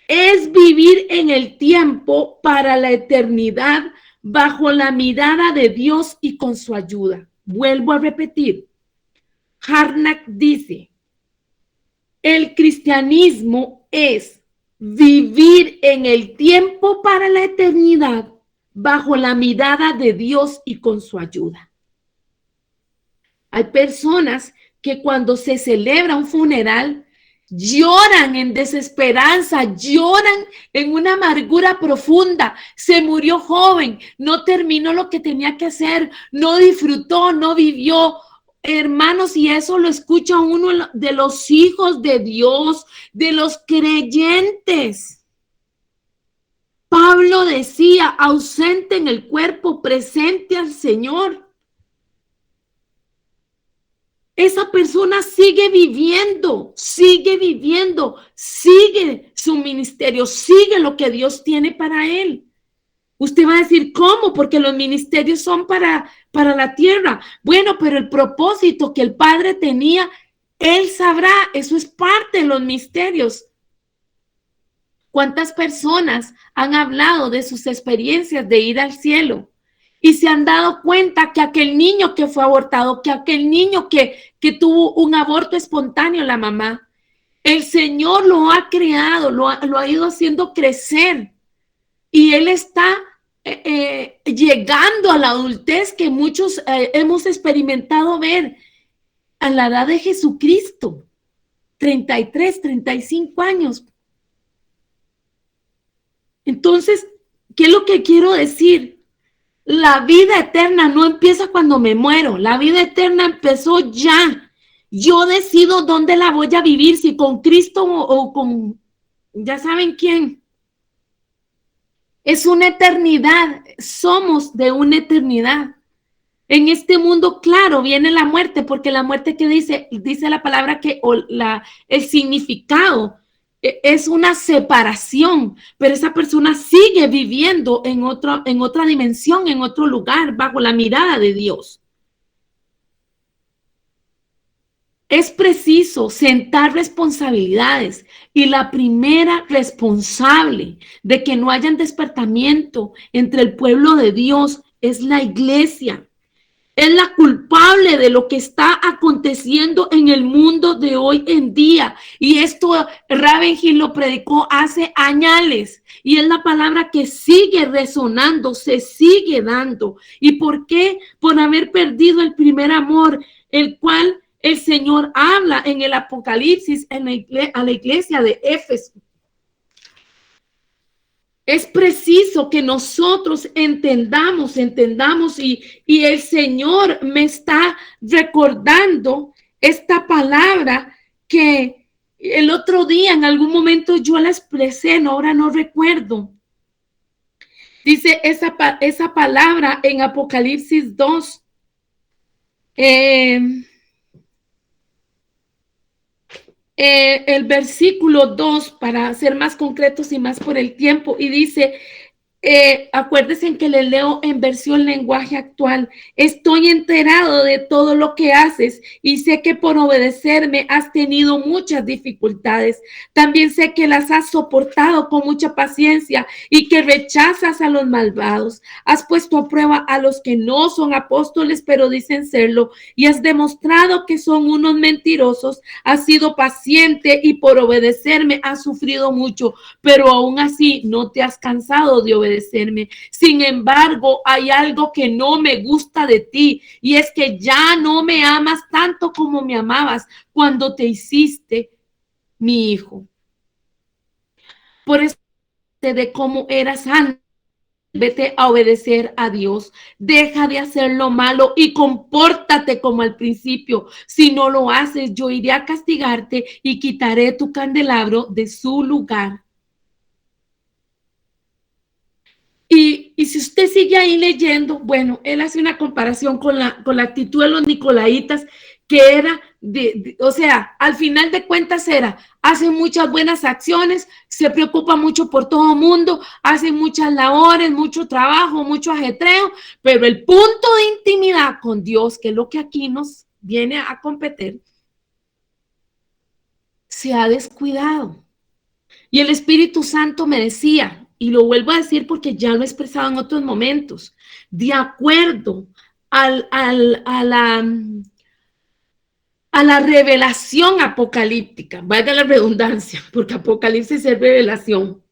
es vivir en el tiempo para la eternidad bajo la mirada de Dios y con su ayuda. Vuelvo a repetir, Harnack dice, el cristianismo es vivir en el tiempo para la eternidad bajo la mirada de Dios y con su ayuda. Hay personas que cuando se celebra un funeral lloran en desesperanza, lloran en una amargura profunda. Se murió joven, no terminó lo que tenía que hacer, no disfrutó, no vivió. Hermanos, y eso lo escucha uno de los hijos de Dios, de los creyentes. Pablo decía, ausente en el cuerpo, presente al Señor. Esa persona sigue viviendo, sigue su ministerio, sigue lo que Dios tiene para él. Usted va a decir, ¿cómo? Porque los ministerios son para la tierra. Bueno, pero el propósito que el Padre tenía, Él sabrá, eso es parte de los misterios. ¿Cuántas personas han hablado de sus experiencias de ir al cielo? Y se han dado cuenta que aquel niño que fue abortado, que aquel niño que tuvo un aborto espontáneo, la mamá, el Señor lo ha creado, lo ha ido haciendo crecer. Y Él está llegando a la adultez que muchos hemos experimentado ver a la edad de Jesucristo, 33, 35 años. Entonces, ¿qué es lo que quiero decir? La vida eterna no empieza cuando me muero, la vida eterna empezó ya. Yo decido dónde la voy a vivir, si con Cristo o con, ya saben quién. Es una eternidad, somos de una eternidad. En este mundo, claro, viene la muerte, porque la muerte que dice la palabra que el significado es una separación, pero esa persona sigue viviendo en otra dimensión, en otro lugar, bajo la mirada de Dios. Es preciso sentar responsabilidades y la primera responsable de que no haya despertamiento entre el pueblo de Dios es la iglesia. Es la culpable de lo que está aconteciendo en el mundo de hoy en día. Y esto Ravenhill lo predicó hace años. Y es la palabra que sigue resonando, se sigue dando. ¿Y por qué? Por haber perdido el primer amor, el cual el Señor habla en el Apocalipsis a la iglesia de Éfeso. Es preciso que nosotros entendamos y el Señor me está recordando esta palabra que el otro día en algún momento yo la expresé, ahora no recuerdo. Dice esa palabra en Apocalipsis 2. El versículo 2, para ser más concretos y más por el tiempo, y dice, acuérdense que le leo en versión lenguaje actual: estoy enterado de todo lo que haces y sé que por obedecerme has tenido muchas dificultades. También sé que las has soportado con mucha paciencia y que rechazas a los malvados. Has puesto a prueba a los que no son apóstoles pero dicen serlo, y has demostrado que son unos mentirosos. Has sido paciente y por obedecerme has sufrido mucho, pero aún así no te has cansado de obedecerme. Sin embargo, hay algo que no me gusta de ti, y es que ya no me amas tanto como me amabas cuando te hiciste mi hijo. Por eso, de cómo eras antes, vete a obedecer a Dios. Deja de hacer lo malo y compórtate como al principio. Si no lo haces, yo iré a castigarte y quitaré tu candelabro de su lugar. Y si usted sigue ahí leyendo, bueno, él hace una comparación con la actitud de los nicolaitas, que era, o sea, al final de cuentas hace muchas buenas acciones, se preocupa mucho por todo el mundo, hace muchas labores, mucho trabajo, mucho ajetreo, pero el punto de intimidad con Dios, que es lo que aquí nos viene a competir, se ha descuidado. Y el Espíritu Santo me decía, y lo vuelvo a decir porque ya lo he expresado en otros momentos, de acuerdo a la revelación apocalíptica, valga la redundancia, porque Apocalipsis es revelación.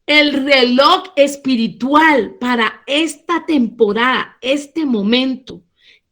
El reloj espiritual para esta temporada, este momento,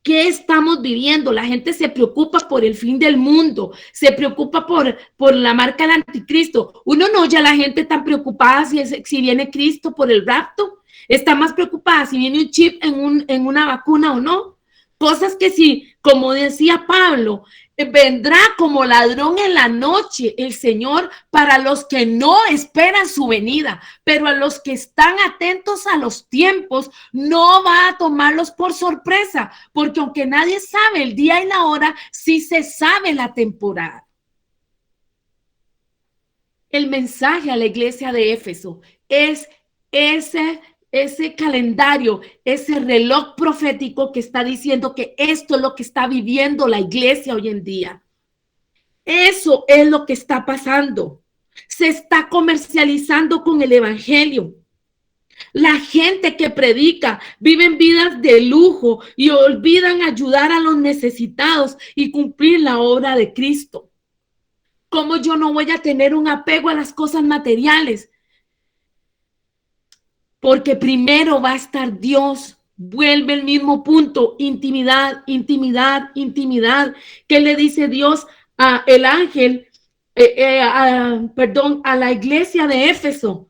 ¿qué estamos viviendo? La gente se preocupa por el fin del mundo, se preocupa por la marca del anticristo. Uno no oye a la gente tan preocupada si viene Cristo por el rapto. Está más preocupada si viene un chip en una vacuna o no. Cosas que si, como decía Pablo, vendrá como ladrón en la noche el Señor para los que no esperan su venida, pero a los que están atentos a los tiempos no va a tomarlos por sorpresa, porque aunque nadie sabe el día y la hora, sí se sabe la temporada. El mensaje a la iglesia de Éfeso es ese calendario, ese reloj profético que está diciendo que esto es lo que está viviendo la iglesia hoy en día. Eso es lo que está pasando. Se está comercializando con el evangelio. La gente que predica viven vidas de lujo y olvidan ayudar a los necesitados y cumplir la obra de Cristo. ¿Cómo yo no voy a tener un apego a las cosas materiales? Porque primero va a estar Dios. Vuelve el mismo punto, intimidad, intimidad, intimidad. ¿Qué le dice Dios a el ángel, a la iglesia de Éfeso?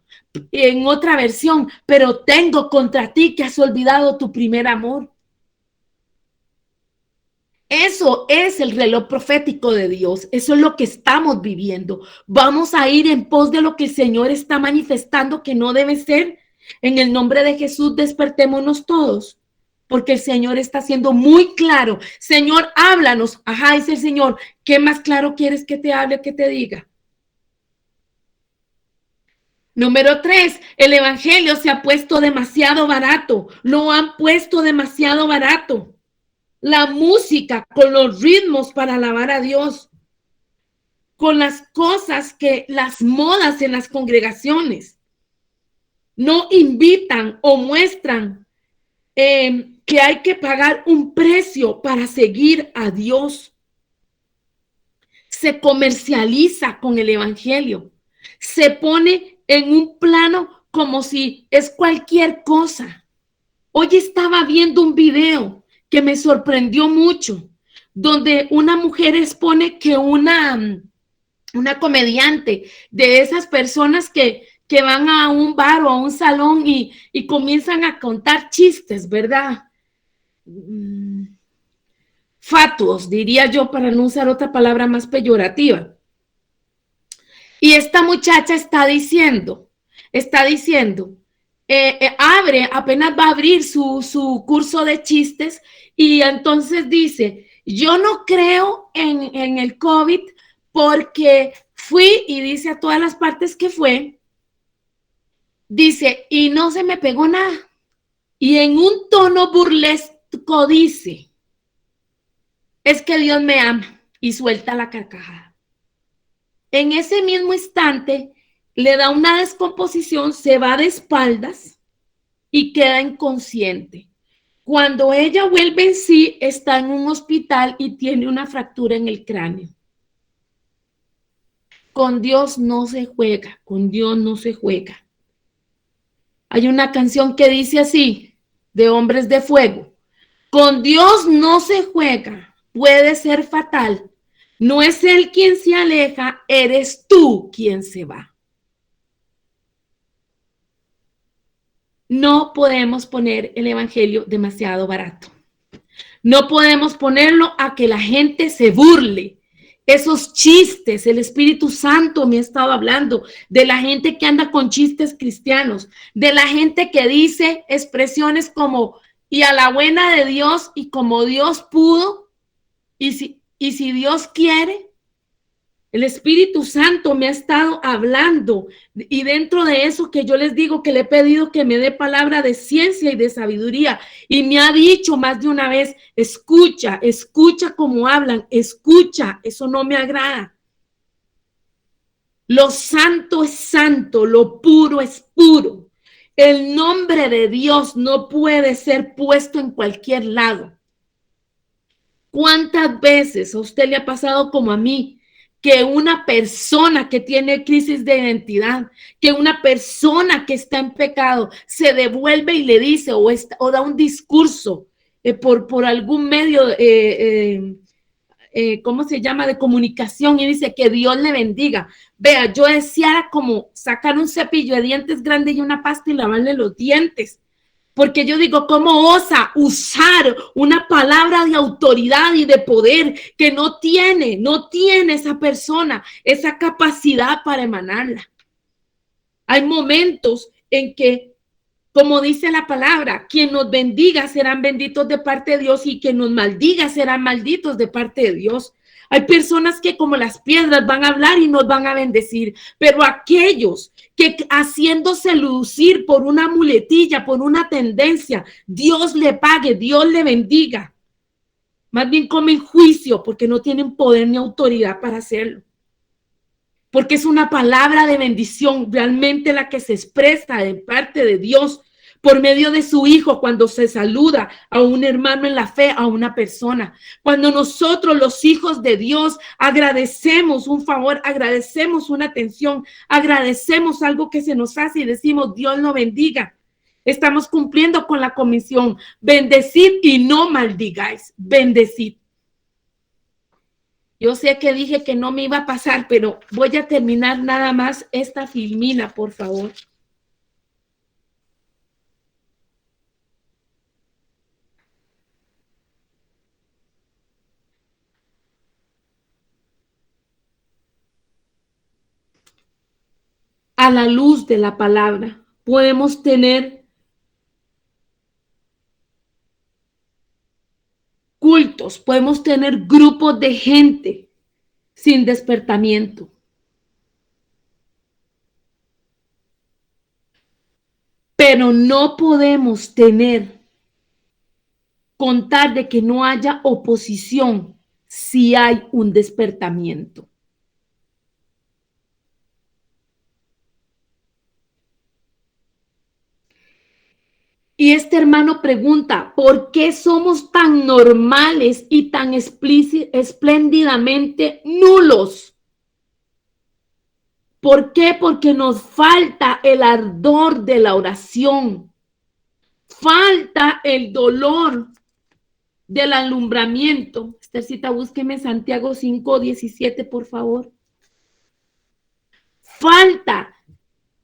En otra versión, pero tengo contra ti que has olvidado tu primer amor. Eso es el reloj profético de Dios. Eso es lo que estamos viviendo. Vamos a ir en pos de lo que el Señor está manifestando que no debe ser. En el nombre de Jesús, despertémonos todos, porque el Señor está siendo muy claro. Señor, háblanos. Ajá, dice el Señor. ¿Qué más claro quieres que te hable, que te diga? Número 3, el evangelio se ha puesto demasiado barato. Lo han puesto demasiado barato. La música con los ritmos para alabar a Dios, con las cosas que las modas en las congregaciones no invitan o muestran que hay que pagar un precio para seguir a Dios. Se comercializa con el evangelio, se pone en un plano como si es cualquier cosa. Hoy estaba viendo un video que me sorprendió mucho, donde una mujer expone que una comediante de esas personas que van a un bar o a un salón y comienzan a contar chistes, ¿verdad? Fatuos, diría yo, para no usar otra palabra más peyorativa. Y esta muchacha está diciendo, apenas va a abrir su curso de chistes y entonces dice, yo no creo en el COVID porque fui y dice a todas las partes que fue, dice, y no se me pegó nada. Y en un tono burlesco dice, es que Dios me ama y suelta la carcajada. En ese mismo instante le da una descomposición, se va de espaldas y queda inconsciente. Cuando ella vuelve en sí, está en un hospital y tiene una fractura en el cráneo. Con Dios no se juega, con Dios no se juega. Hay una canción que dice así, de Hombres de Fuego, con Dios no se juega, puede ser fatal. No es Él quien se aleja, eres tú quien se va. No podemos poner el evangelio demasiado barato. No podemos ponerlo a que la gente se burle. Esos chistes, el Espíritu Santo me ha estado hablando de la gente que anda con chistes cristianos, de la gente que dice expresiones como y a la buena de Dios y como Dios pudo y si Dios quiere. El Espíritu Santo me ha estado hablando y dentro de eso que yo les digo que le he pedido que me dé palabra de ciencia y de sabiduría y me ha dicho más de una vez, escucha, escucha cómo hablan, escucha, eso no me agrada. Lo santo es santo, lo puro es puro. El nombre de Dios no puede ser puesto en cualquier lado. ¿Cuántas veces a usted le ha pasado como a mí? Que una persona que tiene crisis de identidad, que una persona que está en pecado se devuelve y le dice o da un discurso por algún medio, ¿cómo se llama?, de comunicación y dice que Dios le bendiga. Vea, yo deseara como sacar un cepillo de dientes grande y una pasta y lavarle los dientes. Porque yo digo, ¿cómo osa usar una palabra de autoridad y de poder que no tiene esa persona esa capacidad para emanarla? Hay momentos en que, como dice la palabra, quien nos bendiga serán benditos de parte de Dios y quien nos maldiga serán malditos de parte de Dios. Hay personas que como las piedras van a hablar y nos van a bendecir, pero aquellos que haciéndose lucir por una muletilla, por una tendencia, Dios le pague, Dios le bendiga. Más bien comen juicio porque no tienen poder ni autoridad para hacerlo. porque es una palabra de bendición, realmente la que se expresa de parte de Dios por medio de su Hijo cuando se saluda a un hermano en la fe, a una persona. Cuando nosotros, los hijos de Dios, agradecemos un favor, agradecemos una atención, agradecemos algo que se nos hace y decimos, Dios lo bendiga. Estamos cumpliendo con la comisión. Bendecid y no maldigáis. Bendecid. Yo sé que dije que no me iba a pasar, pero voy a terminar nada más esta filmina, por favor. A la luz de la palabra, podemos tener cultos, podemos tener grupos de gente sin despertamiento. Pero no podemos contar de que no haya oposición si hay un despertamiento. Y este hermano pregunta, ¿por qué somos tan normales y tan espléndidamente nulos? ¿Por qué? Porque nos falta el ardor de la oración, falta el dolor del alumbramiento. Esthercita, búsqueme Santiago 5:17, por favor. Falta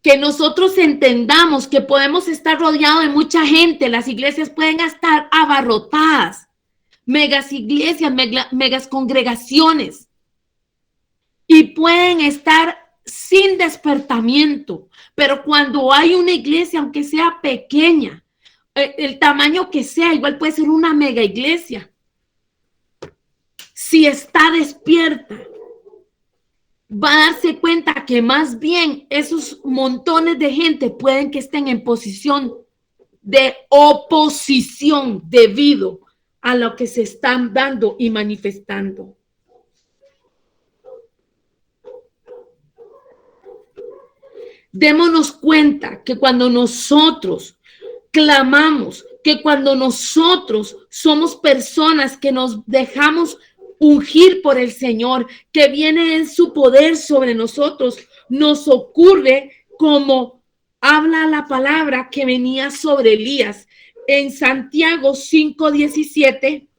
que nosotros entendamos que podemos estar rodeados de mucha gente, las iglesias pueden estar abarrotadas, megas iglesias, megas congregaciones, y pueden estar sin despertamiento, pero cuando hay una iglesia, aunque sea pequeña, el tamaño que sea, igual puede ser una mega iglesia, si está despierta, va a darse cuenta que más bien esos montones de gente pueden que estén en posición de oposición debido a lo que se están dando y manifestando. Démonos cuenta que cuando nosotros clamamos, que cuando nosotros somos personas que nos dejamos ungir por el Señor, que viene en su poder sobre nosotros, nos ocurre como habla la palabra que venía sobre Elías. En Santiago 5:17,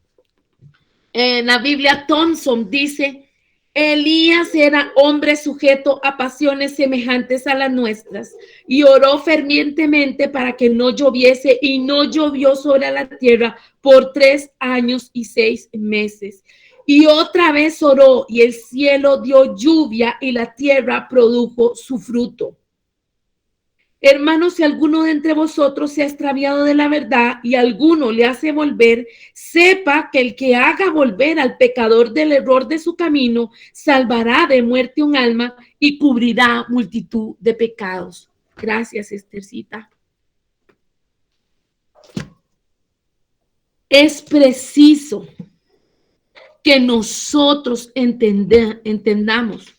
en la Biblia Thompson dice, Elías era hombre sujeto a pasiones semejantes a las nuestras y oró fervientemente para que no lloviese y no llovió sobre la tierra por 3 años y 6 meses. Y otra vez oró y el cielo dio lluvia y la tierra produjo su fruto. Hermanos, si alguno de entre vosotros se ha extraviado de la verdad y alguno le hace volver, sepa que el que haga volver al pecador del error de su camino, salvará de muerte un alma y cubrirá multitud de pecados. Gracias, Esthercita. Es preciso que nosotros entendamos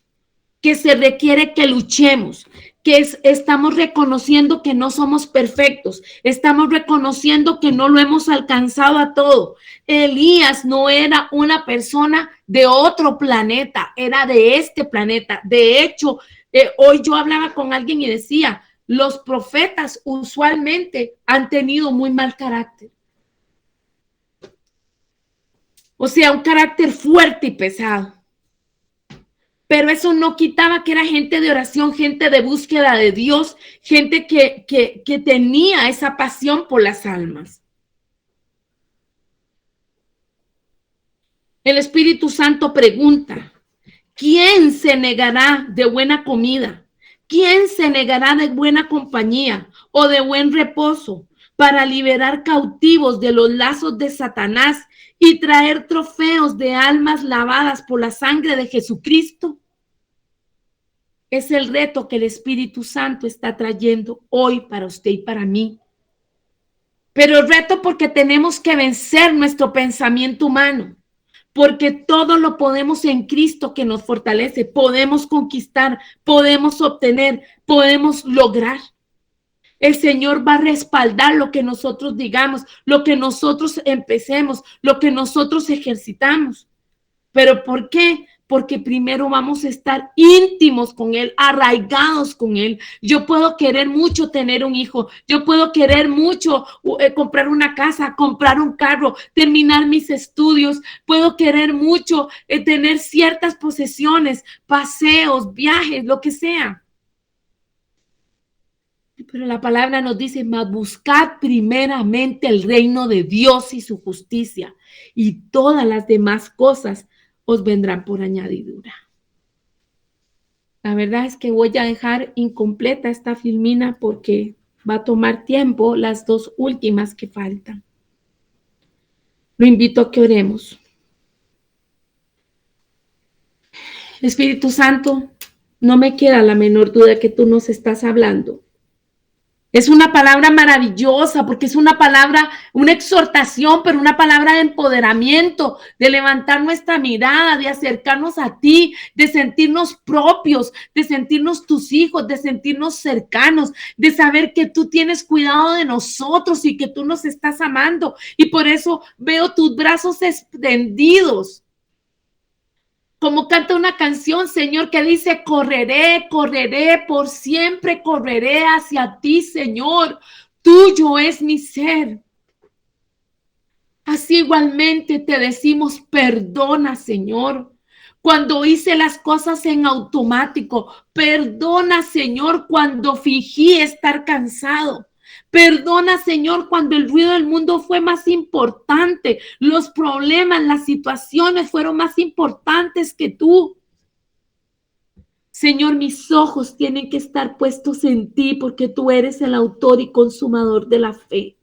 que se requiere que luchemos, que estamos reconociendo que no somos perfectos, estamos reconociendo que no lo hemos alcanzado a todo. Elías no era una persona de otro planeta, era de este planeta. De hecho, hoy yo hablaba con alguien y decía, los profetas usualmente han tenido muy mal carácter. O sea, un carácter fuerte y pesado. Pero eso no quitaba que era gente de oración, gente de búsqueda de Dios, gente que tenía esa pasión por las almas. El Espíritu Santo pregunta, ¿quién se negará de buena comida? ¿Quién se negará de buena compañía o de buen reposo para liberar cautivos de los lazos de Satanás y traer trofeos de almas lavadas por la sangre de Jesucristo? Es el reto que el Espíritu Santo está trayendo hoy para usted y para mí. Pero el reto porque tenemos que vencer nuestro pensamiento humano. porque todo lo podemos en Cristo que nos fortalece. Podemos conquistar, podemos obtener, podemos lograr. El Señor va a respaldar lo que nosotros digamos, lo que nosotros empecemos, lo que nosotros ejercitamos. ¿Pero por qué? Porque primero vamos a estar íntimos con Él, arraigados con Él. Yo puedo querer mucho tener un hijo, yo puedo querer mucho comprar una casa, comprar un carro, terminar mis estudios, puedo querer mucho tener ciertas posesiones, paseos, viajes, lo que sea. Pero la palabra nos dice, mas buscad primeramente el reino de Dios y su justicia, y todas las demás cosas os vendrán por añadidura. La verdad es que voy a dejar incompleta esta filmina porque va a tomar tiempo las dos últimas que faltan. Lo invito a que oremos. Espíritu Santo, no me queda la menor duda que tú nos estás hablando. Es una palabra maravillosa porque es una palabra, una exhortación, pero una palabra de empoderamiento, de levantar nuestra mirada, de acercarnos a ti, de sentirnos propios, de sentirnos tus hijos, de sentirnos cercanos, de saber que tú tienes cuidado de nosotros y que tú nos estás amando. Y por eso veo tus brazos extendidos. Como canta una canción, Señor, que dice, correré, correré, por siempre correré hacia ti, Señor. Tuyo es mi ser. Así igualmente te decimos, perdona, Señor. Cuando hice las cosas en automático, perdona, Señor, cuando fingí estar cansado. Perdona, Señor, cuando el ruido del mundo fue más importante. Los problemas, las situaciones fueron más importantes que tú. Señor, mis ojos tienen que estar puestos en ti porque tú eres el autor y consumador de la fe.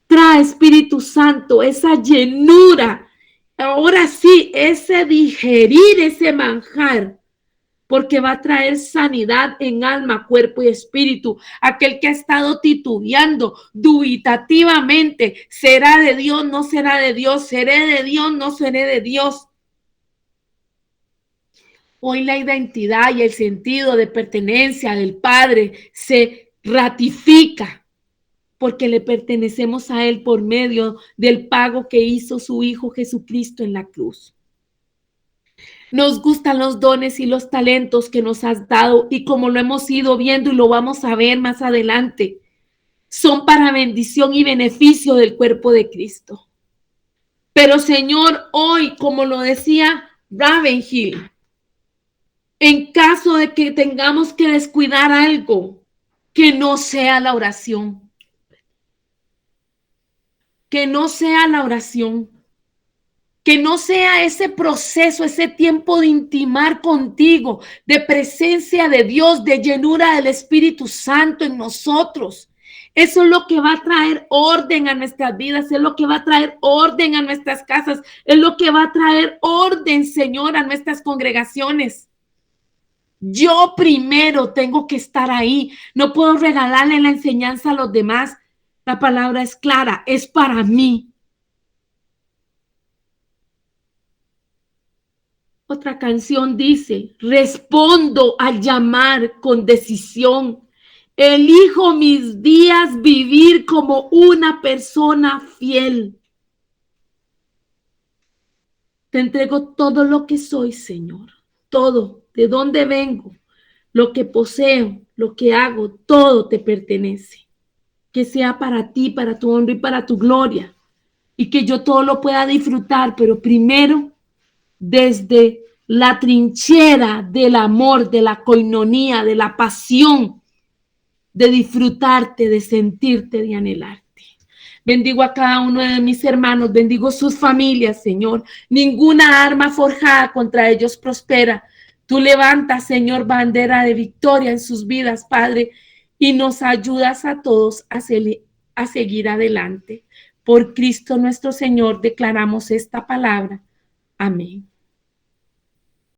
Trae, Espíritu Santo, esa llenura. Ahora sí, ese digerir, ese manjar, porque va a traer sanidad en alma, cuerpo y espíritu. Aquel que ha estado titubeando dubitativamente, ¿será de Dios? ¿No será de Dios? ¿Seré de Dios? ¿No seré de Dios? Hoy la identidad y el sentido de pertenencia del Padre se ratifica porque le pertenecemos a Él por medio del pago que hizo su Hijo Jesucristo en la cruz. Nos gustan los dones y los talentos que nos has dado y como lo hemos ido viendo y lo vamos a ver más adelante, son para bendición y beneficio del cuerpo de Cristo. Pero Señor, hoy, como lo decía Ravenhill, en caso de que tengamos que descuidar algo, que no sea la oración. Que no sea la oración. Que no sea ese proceso, ese tiempo de intimar contigo, de presencia de Dios, de llenura del Espíritu Santo en nosotros. Eso es lo que va a traer orden a nuestras vidas, es lo que va a traer orden a nuestras casas, es lo que va a traer orden, Señor, a nuestras congregaciones. Yo primero tengo que estar ahí. No puedo regalarle la enseñanza a los demás. La palabra es clara, es para mí. Otra canción dice, respondo al llamar con decisión. Elijo mis días vivir como una persona fiel. Te entrego todo lo que soy, Señor. Todo, de dónde vengo, lo que poseo, lo que hago, todo te pertenece. Que sea para ti, para tu honra y para tu gloria. Y que yo todo lo pueda disfrutar, pero primero desde la trinchera del amor, de la coinonía, de la pasión, de disfrutarte, de sentirte, de anhelarte. Bendigo a cada uno de mis hermanos, bendigo sus familias, Señor. Ninguna arma forjada contra ellos prospera. Tú levantas, Señor, bandera de victoria en sus vidas, Padre, y nos ayudas a todos a seguir adelante. Por Cristo nuestro Señor declaramos esta palabra. Amén.